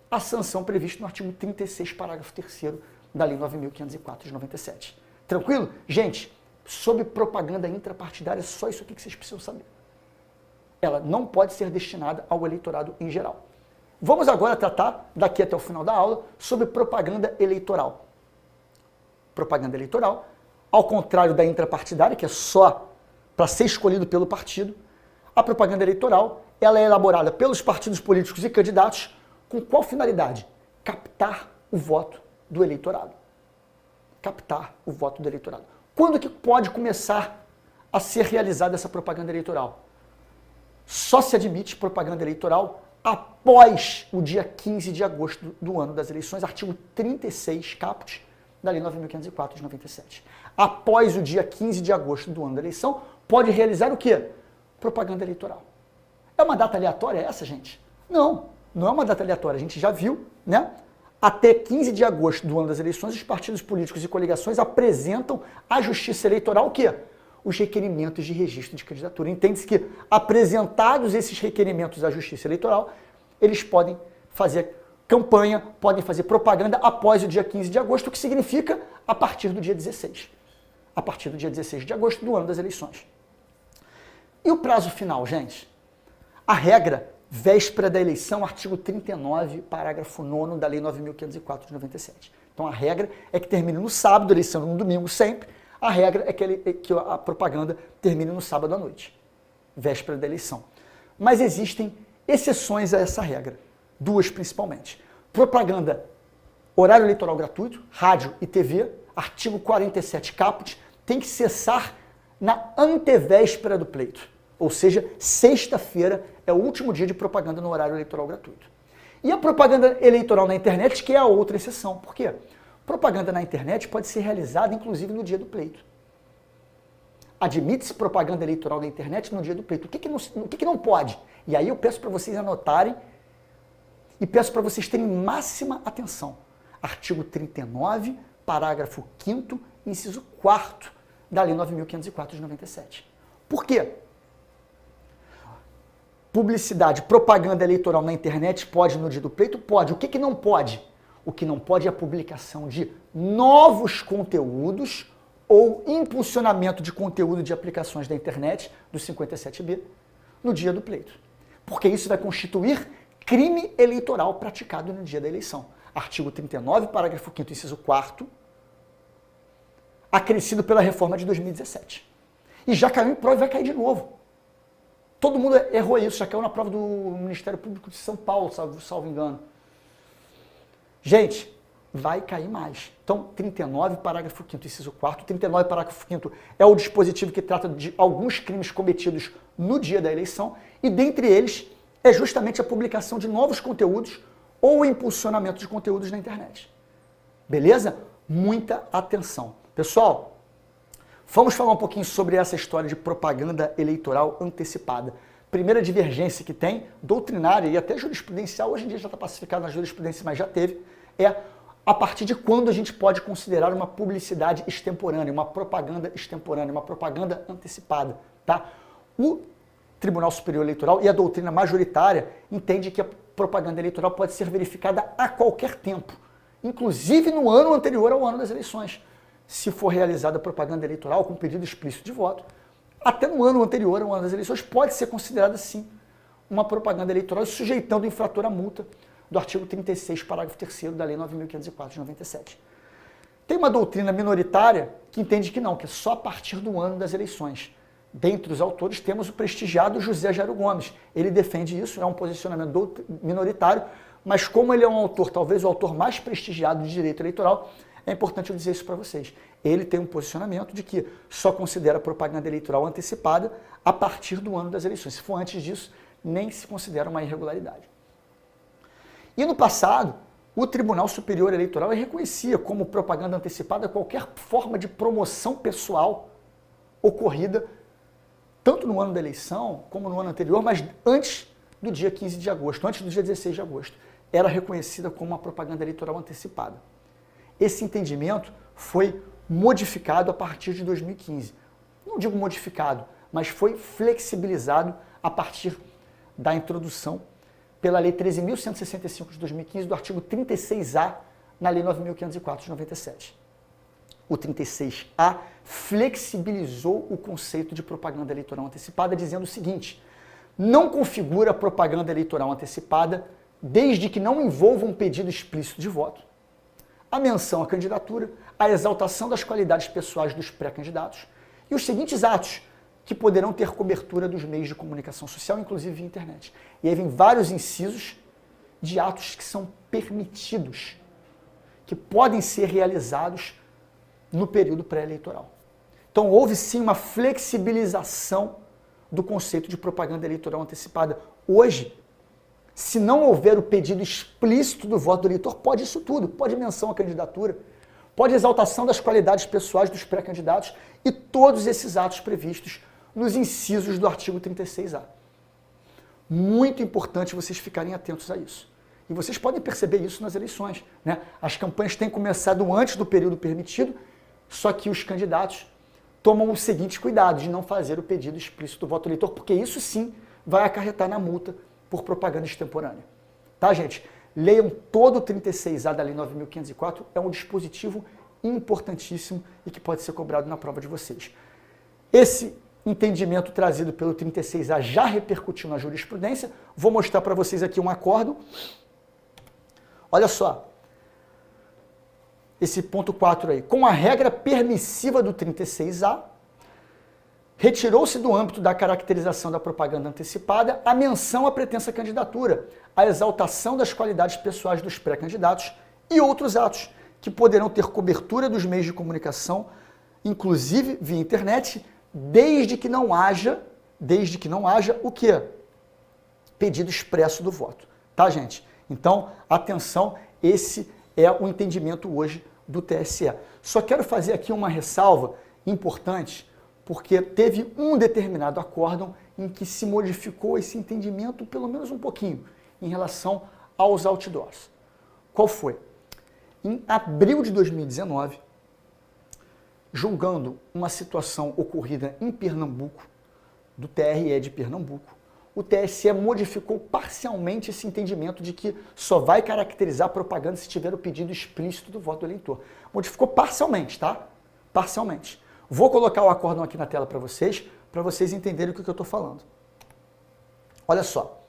à sanção prevista no artigo 36, parágrafo 3º da Lei 9.504 de 97. Tranquilo? Gente, sobre propaganda intrapartidária, só isso aqui que vocês precisam saber. Ela não pode ser destinada ao eleitorado em geral. Vamos agora tratar, daqui até o final da aula, sobre propaganda eleitoral. Propaganda eleitoral, ao contrário da intrapartidária, que é só para ser escolhido pelo partido, a propaganda eleitoral ela é elaborada pelos partidos políticos e candidatos com qual finalidade? Captar o voto do eleitorado. Captar o voto do eleitorado. Quando que pode começar a ser realizada essa propaganda eleitoral? Só se admite propaganda eleitoral após o dia 15 de agosto do ano das eleições, artigo 36, caput, da Lei 9.504 de 97. Após o dia 15 de agosto do ano da eleição, pode realizar o quê? Propaganda eleitoral. É uma data aleatória essa, gente? Não, não é uma data aleatória. A gente já viu, né? Até 15 de agosto do ano das eleições, os partidos políticos e coligações apresentam à Justiça Eleitoral o quê? Os requerimentos de registro de candidatura. Entende-se que, apresentados esses requerimentos à Justiça Eleitoral, eles podem fazer campanha, podem fazer propaganda após o dia 15 de agosto, o que significa a partir do dia 16. A partir do dia 16 de agosto do ano das eleições. E o prazo final, gente? A regra, véspera da eleição, artigo 39, parágrafo 9º da Lei 9.504 de 97. Então a regra é que termine no sábado, eleição no domingo sempre. A regra é que a propaganda termine no sábado à noite, véspera da eleição. Mas existem exceções a essa regra, duas principalmente. Propaganda, horário eleitoral gratuito, rádio e TV, artigo 47 caput, tem que cessar na antevéspera do pleito. Ou seja, sexta-feira é o último dia de propaganda no horário eleitoral gratuito. E a propaganda eleitoral na internet, que é a outra exceção. Por quê? Propaganda na internet pode ser realizada, inclusive, no dia do pleito. Admite-se propaganda eleitoral na internet no dia do pleito. O que não pode? E aí eu peço para vocês anotarem e peço para vocês terem máxima atenção. Artigo 39, parágrafo 5º, inciso 4º da Lei 9.504 de 97. Por quê? Publicidade, propaganda eleitoral na internet pode no dia do pleito? Pode. O que não pode? O que não pode é a publicação de novos conteúdos ou impulsionamento de conteúdo de aplicações da internet, do 57B, no dia do pleito. Porque isso vai constituir crime eleitoral praticado no dia da eleição. Artigo 39, parágrafo 5º, inciso 4º, acrescido pela reforma de 2017. E já caiu em prova e vai cair de novo. Todo mundo errou isso, já caiu na prova do Ministério Público de São Paulo, salvo engano. Gente, vai cair mais. Então, 39, parágrafo 5º, inciso 4º. 39, parágrafo 5º é o dispositivo que trata de alguns crimes cometidos no dia da eleição e, dentre eles, é justamente a publicação de novos conteúdos ou o impulsionamento de conteúdos na internet. Beleza? Muita atenção. Pessoal, vamos falar um pouquinho sobre essa história de propaganda eleitoral antecipada. Primeira divergência que tem, doutrinária e até jurisprudencial, hoje em dia já está pacificado na jurisprudência, mas já teve, é a partir de quando a gente pode considerar uma publicidade extemporânea, uma propaganda extemporânea, uma propaganda antecipada. Tá? O Tribunal Superior Eleitoral e a doutrina majoritária entende que a propaganda eleitoral pode ser verificada a qualquer tempo, inclusive no ano anterior ao ano das eleições. Se for realizada propaganda eleitoral com pedido explícito de voto, até no ano anterior ao ano das eleições pode ser considerada, sim, uma propaganda eleitoral, sujeitando o infrator à multa do artigo 36, parágrafo 3º da Lei 9.504 de 97. Tem uma doutrina minoritária que entende que não, que é só a partir do ano das eleições. dentre os autores, temos o prestigiado José Jairo Gomes. Ele defende isso, é um posicionamento minoritário, mas como ele é um autor, talvez o autor mais prestigiado de direito eleitoral, é importante eu dizer isso para vocês. Ele tem um posicionamento de que só considera propaganda eleitoral antecipada a partir do ano das eleições. Se for antes disso, nem se considera uma irregularidade. E no passado, o Tribunal Superior Eleitoral reconhecia como propaganda antecipada qualquer forma de promoção pessoal ocorrida tanto no ano da eleição como no ano anterior, mas antes do dia 15 de agosto, antes do dia 16 de agosto, era reconhecida como uma propaganda eleitoral antecipada. Esse entendimento foi modificado a partir de 2015. Não digo modificado, mas foi flexibilizado a partir da introdução pela Lei 13.165 de 2015, do artigo 36A, na Lei 9.504 de 97. O 36A flexibilizou o conceito de propaganda eleitoral antecipada, dizendo o seguinte: não configura propaganda eleitoral antecipada desde que não envolva um pedido explícito de voto, a menção à candidatura, a exaltação das qualidades pessoais dos pré-candidatos e os seguintes atos que poderão ter cobertura dos meios de comunicação social, inclusive via internet. E aí vem vários incisos de atos que são permitidos, que podem ser realizados no período pré-eleitoral. Então houve sim uma flexibilização do conceito de propaganda eleitoral antecipada. Hoje, se não houver o pedido explícito do voto do eleitor, pode isso tudo, pode menção à candidatura, pode exaltação das qualidades pessoais dos pré-candidatos e todos esses atos previstos nos incisos do artigo 36A. Muito importante vocês ficarem atentos a isso. E vocês podem perceber isso nas eleições, né? As campanhas têm começado antes do período permitido, só que os candidatos tomam o seguinte cuidado de não fazer o pedido explícito do voto do eleitor, porque isso sim vai acarretar na multa por propaganda extemporânea. Tá, gente? Leiam todo o 36A da Lei 9.504, é um dispositivo importantíssimo e que pode ser cobrado na prova de vocês. Esse entendimento trazido pelo 36A já repercutiu na jurisprudência. Vou mostrar para vocês aqui um acórdão. Olha só. Esse ponto 4 aí. Com a regra permissiva do 36A, retirou-se do âmbito da caracterização da propaganda antecipada a menção à pretensa candidatura, a exaltação das qualidades pessoais dos pré-candidatos e outros atos que poderão ter cobertura dos meios de comunicação, inclusive via internet, desde que não haja o quê? Pedido expresso do voto. Tá, gente? Então, atenção, esse é o entendimento hoje do TSE. Só quero fazer aqui uma ressalva importante, porque teve um determinado acórdão em que se modificou esse entendimento pelo menos um pouquinho em relação aos outdoors. Qual foi? Em abril de 2019, julgando uma situação ocorrida em Pernambuco, do TRE de Pernambuco, o TSE modificou parcialmente esse entendimento de que só vai caracterizar a propaganda se tiver o pedido explícito do voto do eleitor. Modificou parcialmente, tá? Parcialmente. Vou colocar o acórdão aqui na tela para vocês entenderem o que eu estou falando. Olha só.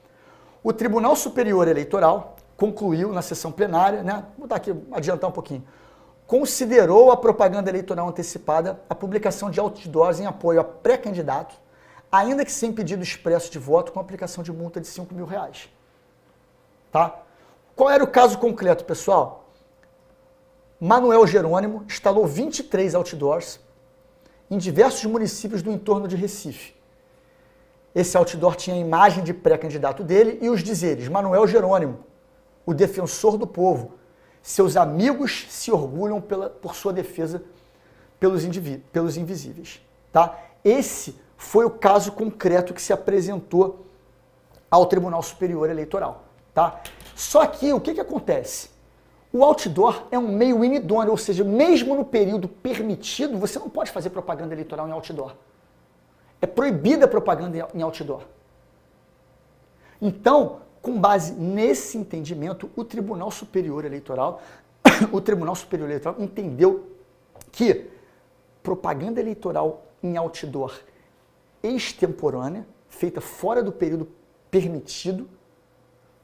O Tribunal Superior Eleitoral concluiu na sessão plenária, né? Vou botar aqui, adiantar um pouquinho. Considerou a propaganda eleitoral antecipada a publicação de outdoors em apoio a pré-candidato, ainda que sem pedido expresso de voto, com aplicação de multa de R$5.000. Tá? Qual era o caso concreto, pessoal? Manuel Jerônimo instalou 23 outdoors em diversos municípios do entorno de Recife. Esse outdoor tinha a imagem de pré-candidato dele e os dizeres: Manuel Jerônimo, o defensor do povo. Seus amigos se orgulham por sua defesa pelos invisíveis. Tá? Esse foi o caso concreto que se apresentou ao Tribunal Superior Eleitoral. Tá? Só que o que acontece? O outdoor é um meio inidôneo, ou seja, mesmo no período permitido, você não pode fazer propaganda eleitoral em outdoor. É proibida a propaganda em outdoor. Então, com base nesse entendimento, o Tribunal Superior Eleitoral entendeu que propaganda eleitoral em outdoor extemporânea, feita fora do período permitido,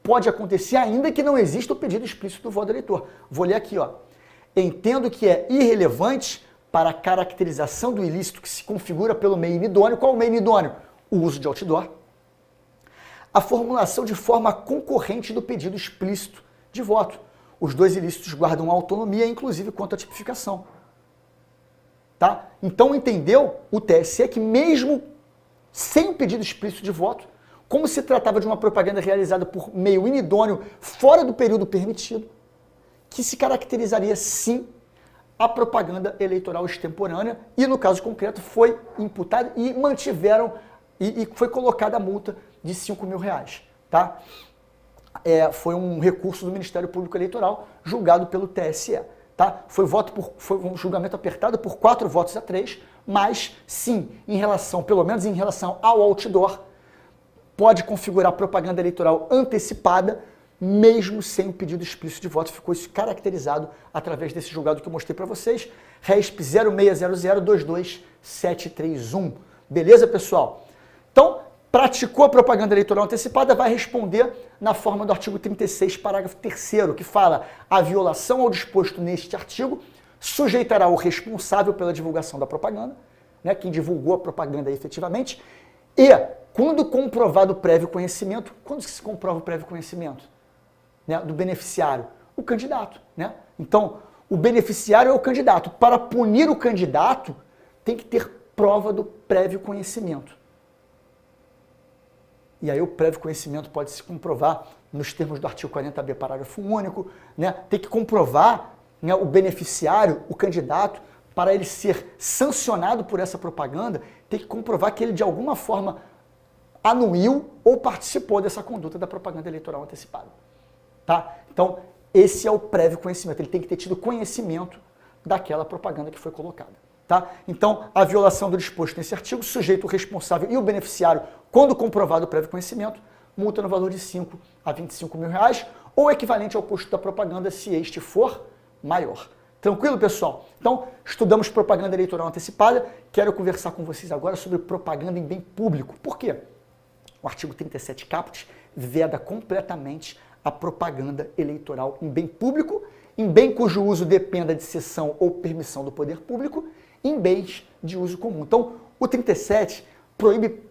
pode acontecer ainda que não exista o pedido explícito do voto do eleitor. Vou ler aqui, ó. Entendo que é irrelevante para a caracterização do ilícito que se configura pelo meio inidôneo. Qual é o meio inidôneo? O uso de outdoor. A formulação de forma concorrente do pedido explícito de voto. Os dois ilícitos guardam autonomia, inclusive quanto à tipificação. Tá? Então entendeu o TSE que mesmo sem o pedido explícito de voto, como se tratava de uma propaganda realizada por meio inidôneo fora do período permitido, que se caracterizaria sim a propaganda eleitoral extemporânea e, no caso concreto, foi imputada e mantiveram e foi colocada a multa de R$5.000. Tá? Foi um recurso do Ministério Público Eleitoral julgado pelo TSE. Tá? Foi um julgamento apertado por 4-3, mas sim, pelo menos em relação ao outdoor, pode configurar propaganda eleitoral antecipada, mesmo sem o pedido explícito de voto. Ficou isso caracterizado através desse julgado que eu mostrei para vocês, RESP 0600-22731. Beleza, pessoal? Então, praticou a propaganda eleitoral antecipada, vai responder na forma do artigo 36, parágrafo 3º, que fala: a violação ao disposto neste artigo sujeitará o responsável pela divulgação da propaganda, né, quem divulgou a propaganda efetivamente, e, quando comprovado o prévio conhecimento, quando se comprova o prévio conhecimento, né, do beneficiário? O candidato. Né? Então, o beneficiário é o candidato. Para punir o candidato, tem que ter prova do prévio conhecimento. E aí o prévio conhecimento pode se comprovar nos termos do artigo 40b, parágrafo único, né? Tem que comprovar, né, o beneficiário, o candidato, para ele ser sancionado por essa propaganda, tem que comprovar que ele de alguma forma anuiu ou participou dessa conduta da propaganda eleitoral antecipada. Tá? Então, esse é o prévio conhecimento, ele tem que ter tido conhecimento daquela propaganda que foi colocada. Tá? Então, a violação do disposto nesse artigo sujeita o responsável e o beneficiário, quando comprovado o prévio conhecimento, multa no valor de R$5.000 a R$25.000 ou equivalente ao custo da propaganda se este for maior. Tranquilo, pessoal? Então, estudamos propaganda eleitoral antecipada. Quero conversar com vocês agora sobre propaganda em bem público. Por quê? O artigo 37 caput veda completamente a propaganda eleitoral em bem público, em bem cujo uso dependa de cessão ou permissão do poder público, em bens de uso comum. Então, o 37 proíbe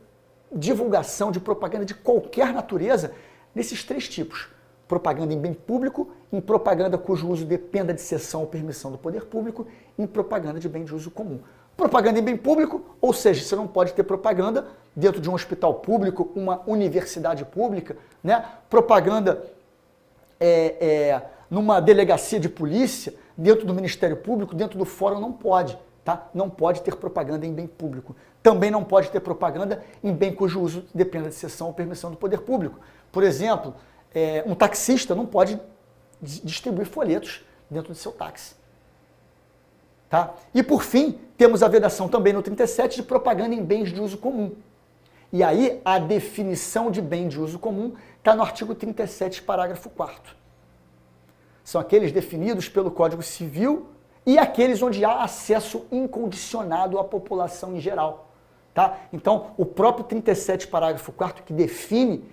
divulgação de propaganda de qualquer natureza nesses três tipos: propaganda em bem público, em propaganda cujo uso dependa de cessão ou permissão do poder público, em propaganda de bem de uso comum. Propaganda em bem público, ou seja, você não pode ter propaganda dentro de um hospital público, uma universidade pública, né? Propaganda numa delegacia de polícia, dentro do Ministério Público, dentro do fórum, não pode. Tá? Não pode ter propaganda em bem público. Também não pode ter propaganda em bem cujo uso dependa de cessão ou permissão do poder público. Por exemplo, um taxista não pode distribuir folhetos dentro do seu táxi. Tá? E por fim, temos a vedação também no 37 de propaganda em bens de uso comum. E aí a definição de bem de uso comum está no artigo 37, parágrafo 4º. São aqueles definidos pelo Código Civil e aqueles onde há acesso incondicionado à população em geral. Tá? Então, o próprio 37, parágrafo 4º, que define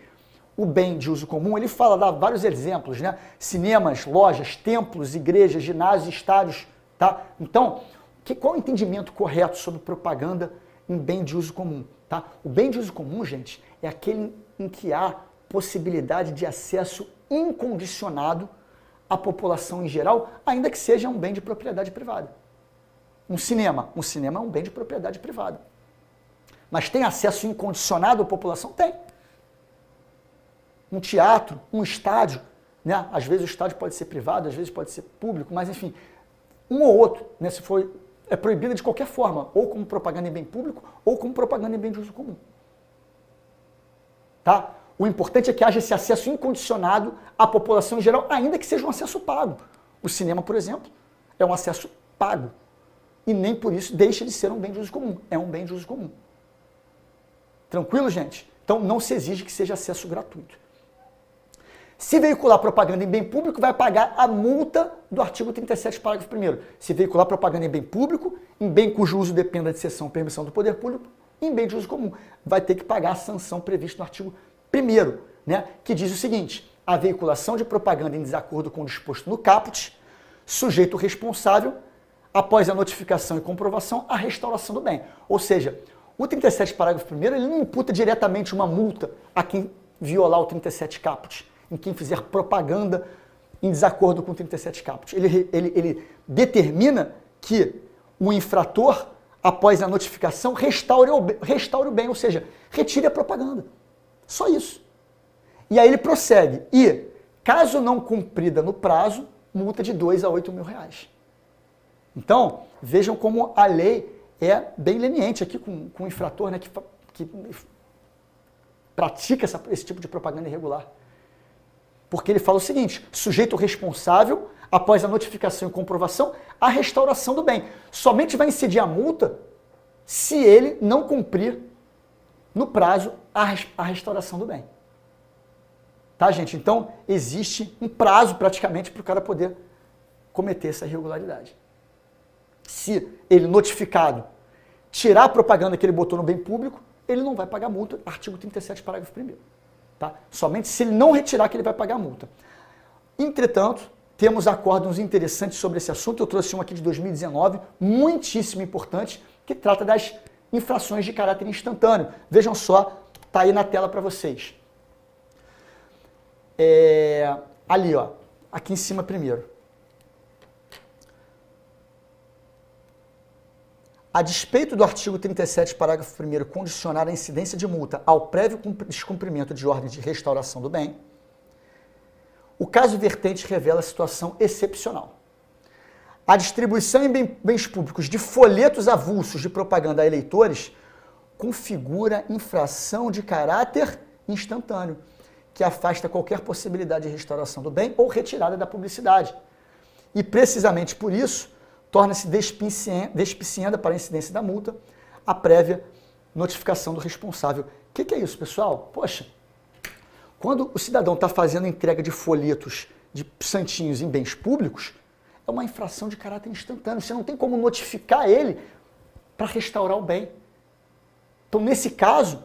o bem de uso comum, ele dá vários exemplos, né? Cinemas, lojas, templos, igrejas, ginásios, estádios. Tá? Então, qual é o entendimento correto sobre propaganda em bem de uso comum? Tá? O bem de uso comum, gente, é aquele em que há possibilidade de acesso incondicionado à população em geral, ainda que seja um bem de propriedade privada. Um cinema é um bem de propriedade privada. Mas tem acesso incondicionado à população? Tem. Um teatro, um estádio, né? Às vezes o estádio pode ser privado, às vezes pode ser público, mas enfim, um ou outro, né? Se for, é proibida de qualquer forma, ou como propaganda em bem público, ou como propaganda em bem de uso comum. Tá? O importante é que haja esse acesso incondicionado à população em geral, ainda que seja um acesso pago. O cinema, por exemplo, é um acesso pago. E nem por isso deixa de ser um bem de uso comum. É um bem de uso comum. Tranquilo, gente? Então não se exige que seja acesso gratuito. Se veicular propaganda em bem público, vai pagar a multa do artigo 37, parágrafo 1º. Se veicular propaganda em bem público, em bem cujo uso dependa de cessão ou permissão do poder público, em bem de uso comum, vai ter que pagar a sanção prevista no artigo 1º, né, que diz o seguinte: a veiculação de propaganda em desacordo com o disposto no caput sujeita o responsável após a notificação e comprovação, a restauração do bem. Ou seja, o 37, parágrafo 1º, ele não imputa diretamente uma multa a quem violar o 37 caput, em quem fizer propaganda em desacordo com o 37 caput. Ele determina que o infrator, após a notificação, restaure o bem, ou seja, retire a propaganda. Só isso. E aí ele prossegue. E, caso não cumprida no prazo, multa de 2 a 8 mil reais. Então, vejam como a lei é bem leniente aqui com o infrator, né, que pratica esse tipo de propaganda irregular. Porque ele fala o seguinte: sujeito responsável, após a notificação e comprovação, a restauração do bem. Somente vai incidir a multa se ele não cumprir no prazo a restauração do bem. Tá, gente? Então, existe um prazo praticamente para o cara poder cometer essa irregularidade. Se ele notificado tirar a propaganda que ele botou no bem público, ele não vai pagar multa, artigo 37, parágrafo 1º. Tá? Somente se ele não retirar que ele vai pagar multa. Entretanto, temos acórdãos interessantes sobre esse assunto. Eu trouxe um aqui de 2019, muitíssimo importante, que trata das infrações de caráter instantâneo. Vejam só, tá aí na tela para vocês. Ali, ó, aqui em cima primeiro. A despeito do artigo 37, parágrafo 1º, condicionar a incidência de multa ao prévio descumprimento de ordem de restauração do bem, o caso vertente revela situação excepcional. A distribuição em bens públicos de folhetos avulsos de propaganda a eleitores configura infração de caráter instantâneo, que afasta qualquer possibilidade de restauração do bem ou retirada da publicidade. E, precisamente por isso, torna-se despicienda para a incidência da multa a prévia notificação do responsável. O que é isso, pessoal? Poxa, quando o cidadão está fazendo entrega de folhetos de santinhos em bens públicos, é uma infração de caráter instantâneo. Você não tem como notificar ele para restaurar o bem. Então, nesse caso,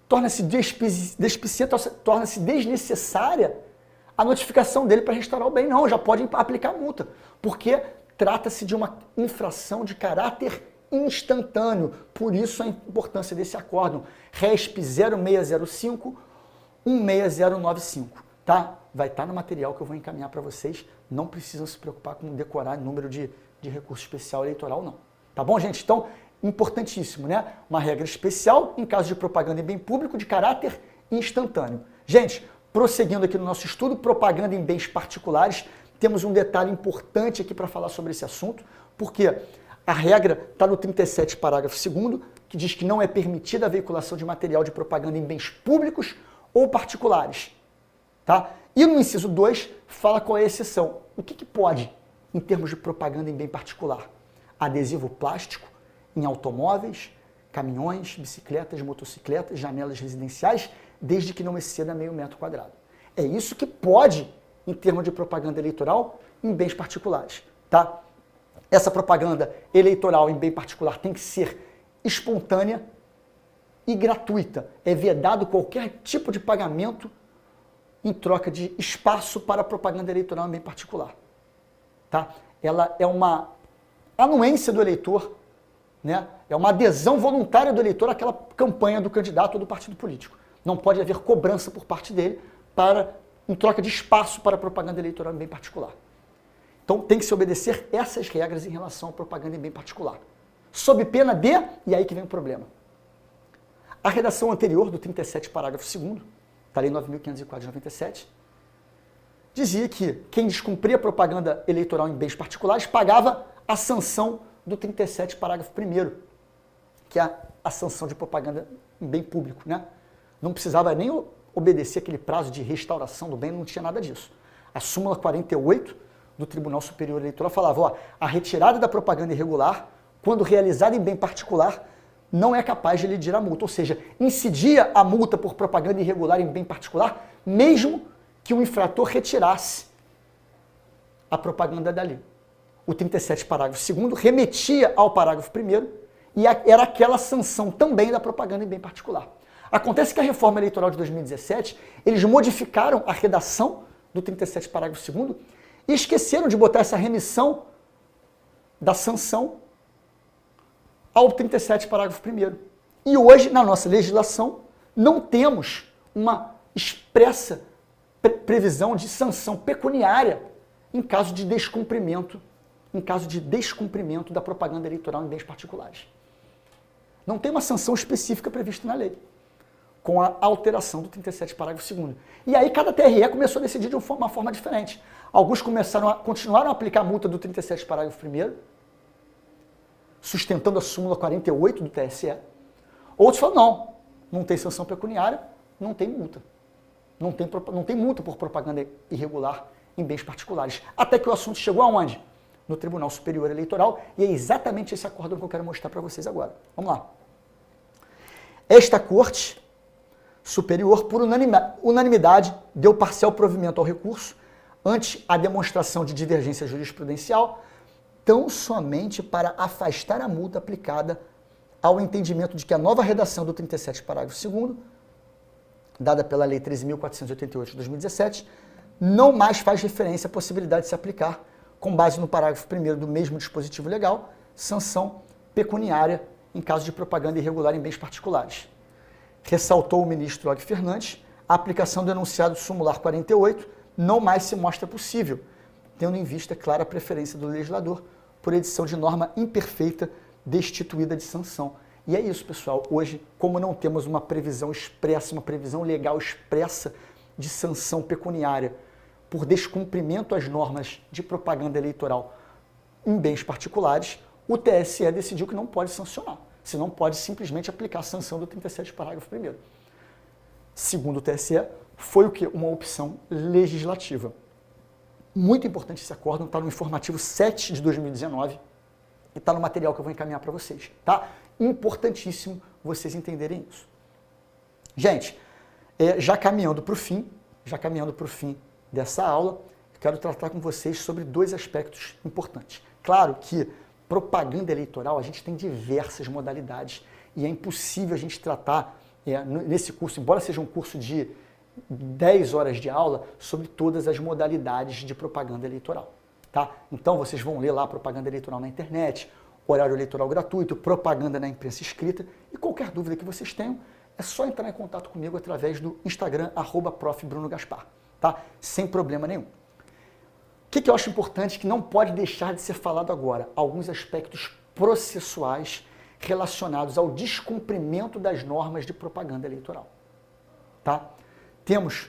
torna-se despiciente, torna-se desnecessária a notificação dele para restaurar o bem. Não, já pode aplicar multa, porque trata-se de uma infração de caráter instantâneo. Por isso a importância desse acórdão. RESP 0605-16095. Tá? Vai estar no material que eu vou encaminhar para vocês. Não precisam se preocupar com decorar número de recurso especial eleitoral, não. Tá bom, gente? Então, importantíssimo, né? Uma regra especial em caso de propaganda em bem público de caráter instantâneo. Gente, prosseguindo aqui no nosso estudo, propaganda em bens particulares, temos um detalhe importante aqui para falar sobre esse assunto, porque a regra está no 37, parágrafo 2º, que diz que não é permitida a veiculação de material de propaganda em bens públicos ou particulares. Tá? E no inciso 2, fala qual é a exceção. O que pode, em termos de propaganda em bem particular? Adesivo plástico em automóveis, caminhões, bicicletas, motocicletas, janelas residenciais, desde que não exceda meio metro quadrado. É isso que pode, em termos de propaganda eleitoral, em bens particulares. Tá? Essa propaganda eleitoral em bem particular tem que ser espontânea e gratuita. É vedado qualquer tipo de pagamento em troca de espaço para propaganda eleitoral em bem particular. Tá? Ela é uma anuência do eleitor, né? É uma adesão voluntária do eleitor àquela campanha do candidato ou do partido político. Não pode haver cobrança por parte dele em troca de espaço para propaganda eleitoral em bem particular. Então tem que se obedecer essas regras em relação à propaganda em bem particular. Sob pena de, e aí que vem o problema. A redação anterior do 37, parágrafo 2º, da Lei 9.504 de 97, dizia que quem descumpria a propaganda eleitoral em bens particulares pagava a sanção do 37, parágrafo 1º, que é a sanção de propaganda em bem público, né? Não precisava nem obedecer aquele prazo de restauração do bem, não tinha nada disso. A súmula 48 do Tribunal Superior Eleitoral falava, ó, a retirada da propaganda irregular, quando realizada em bem particular, não é capaz de elidir a multa, ou seja, incidia a multa por propaganda irregular em bem particular, mesmo que o infrator retirasse a propaganda dali. O 37, parágrafo 2º, remetia ao parágrafo 1º e era aquela sanção também da propaganda em bem particular. Acontece que a reforma eleitoral de 2017, eles modificaram a redação do 37, parágrafo 2º e esqueceram de botar essa remissão da sanção ao 37, parágrafo 1º. E hoje, na nossa legislação, não temos uma expressa previsão de sanção pecuniária em caso de descumprimento, da propaganda eleitoral em bens particulares. Não tem uma sanção específica prevista na lei, com a alteração do 37, parágrafo 2º. E aí cada TRE começou a decidir de uma forma diferente. Alguns continuaram a aplicar a multa do 37, parágrafo 1º, sustentando a súmula 48 do TSE. Outros falaram, não tem sanção pecuniária, não tem multa. Não tem multa por propaganda irregular em bens particulares. Até que o assunto chegou aonde? No Tribunal Superior Eleitoral, e é exatamente esse acórdão que eu quero mostrar para vocês agora. Vamos lá. Esta Corte Superior, por unanimidade, deu parcial provimento ao recurso ante a demonstração de divergência jurisprudencial, tão somente para afastar a multa aplicada ao entendimento de que a nova redação do 37, parágrafo 2º, dada pela Lei 13.488 de 2017, não mais faz referência à possibilidade de se aplicar, com base no parágrafo 1º do mesmo dispositivo legal, sanção pecuniária em caso de propaganda irregular em bens particulares. Ressaltou o ministro Og Fernandes, a aplicação do enunciado sumular 48 não mais se mostra possível, tendo em vista clara preferência do legislador por edição de norma imperfeita destituída de sanção. E é isso, pessoal. Hoje, como não temos uma previsão expressa, uma previsão legal expressa de sanção pecuniária por descumprimento às normas de propaganda eleitoral em bens particulares, o TSE decidiu que não pode sancionar. Se não pode simplesmente aplicar a sanção do 37, parágrafo 1º. Segundo o TSE, foi o quê? Uma opção legislativa. Muito importante esse acórdão, está no informativo 7 de 2019 e está no material que eu vou encaminhar para vocês, tá? Importantíssimo vocês entenderem isso. Gente, já caminhando para o fim dessa aula, quero tratar com vocês sobre dois aspectos importantes. Claro que propaganda eleitoral, a gente tem diversas modalidades e é impossível a gente tratar nesse curso, embora seja um curso de 10 horas de aula, sobre todas as modalidades de propaganda eleitoral. Tá? Então vocês vão ler lá propaganda eleitoral na internet, horário eleitoral gratuito, propaganda na imprensa escrita, e qualquer dúvida que vocês tenham, é só entrar em contato comigo através do Instagram, @profbrunogaspar, tá? Sem problema nenhum. O que eu acho importante que não pode deixar de ser falado agora? Alguns aspectos processuais relacionados ao descumprimento das normas de propaganda eleitoral. Tá? Temos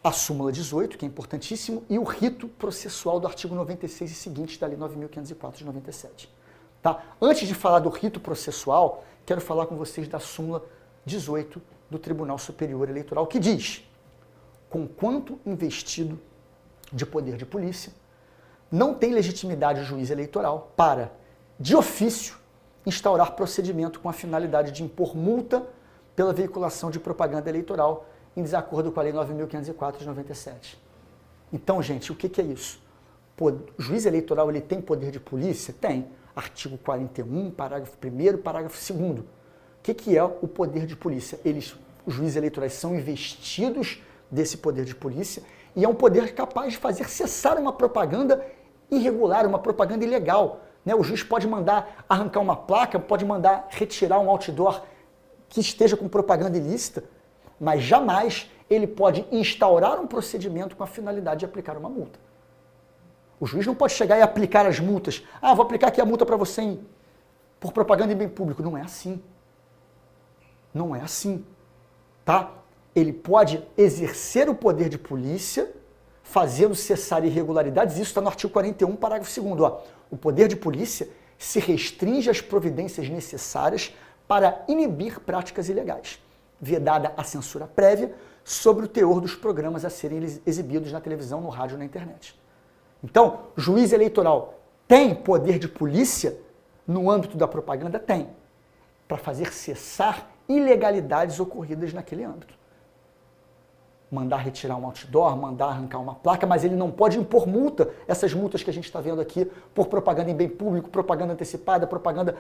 a súmula 18, que é importantíssimo, e o rito processual do artigo 96 e seguintes da Lei 9.504 de 97. Tá? Antes de falar do rito processual, quero falar com vocês da súmula 18 do Tribunal Superior Eleitoral, que diz: conquanto investido de poder de polícia, não tem legitimidade o juiz eleitoral para, de ofício, instaurar procedimento com a finalidade de impor multa pela veiculação de propaganda eleitoral em desacordo com a Lei 9.504 de 97. Então, gente, o que é isso? O juiz eleitoral ele tem poder de polícia? Tem. Artigo 41, parágrafo 1º, parágrafo 2º. O que é o poder de polícia? Os juízes eleitorais são investidos desse poder de polícia e é um poder capaz de fazer cessar uma propaganda irregular, uma propaganda ilegal. Né? O juiz pode mandar arrancar uma placa, pode mandar retirar um outdoor que esteja com propaganda ilícita, mas jamais ele pode instaurar um procedimento com a finalidade de aplicar uma multa. O juiz não pode chegar e aplicar as multas. Ah, vou aplicar aqui a multa para você por propaganda em bem público. Não é assim. Não é assim. Tá? Ele pode exercer o poder de polícia, fazendo cessar irregularidades. Isso está no artigo 41, parágrafo 2º. Ó. O poder de polícia se restringe às providências necessárias para inibir práticas ilegais, vedada a censura prévia sobre o teor dos programas a serem exibidos na televisão, no rádio e na internet. Então, juiz eleitoral tem poder de polícia no âmbito da propaganda? Tem. Para fazer cessar ilegalidades ocorridas naquele âmbito. Mandar retirar um outdoor, mandar arrancar uma placa, mas ele não pode impor multa, essas multas que a gente está vendo aqui, por propaganda em bem público, propaganda antecipada, propaganda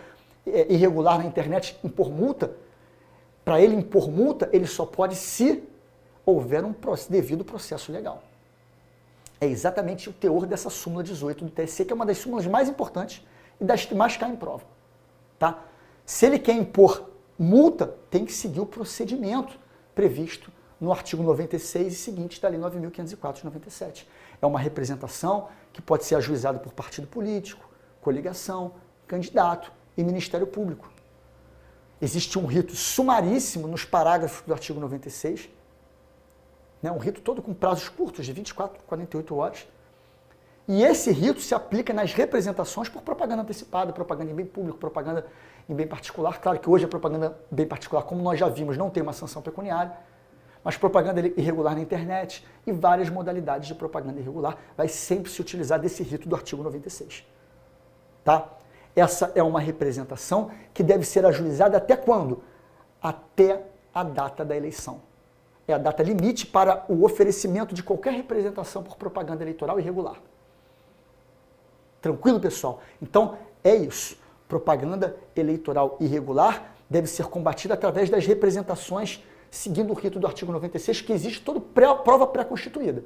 irregular na internet, impor multa. Para ele impor multa, ele só pode se houver um devido processo legal. É exatamente o teor dessa súmula 18 do TSE, que é uma das súmulas mais importantes e das que mais caem em prova. Tá? Se ele quer impor multa, tem que seguir o procedimento previsto no artigo 96 e seguinte da Lei 9.504 de 97. É uma representação que pode ser ajuizada por partido político, coligação, candidato e Ministério Público. Existe um rito sumaríssimo nos parágrafos do artigo 96, né, um rito todo com prazos curtos, de 24 a 48 horas. E esse rito se aplica nas representações por propaganda antecipada, propaganda em bem público, propaganda em bem particular. Claro que hoje a propaganda bem particular, como nós já vimos, não tem uma sanção pecuniária, mas propaganda irregular na internet e várias modalidades de propaganda irregular vai sempre se utilizar desse rito do artigo 96. Tá? Essa é uma representação que deve ser ajuizada até quando? Até a data da eleição. É a data limite para o oferecimento de qualquer representação por propaganda eleitoral irregular. Tranquilo, pessoal? Então, é isso. Propaganda eleitoral irregular deve ser combatida através das representações seguindo o rito do artigo 96, que existe toda prova pré-constituída.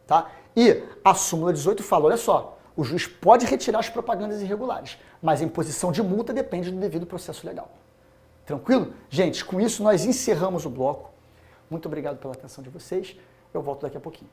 Tá? E a súmula 18 fala, olha só, o juiz pode retirar as propagandas irregulares, mas a imposição de multa depende do devido processo legal. Tranquilo? Gente, com isso nós encerramos o bloco. Muito obrigado pela atenção de vocês. Eu volto daqui a pouquinho.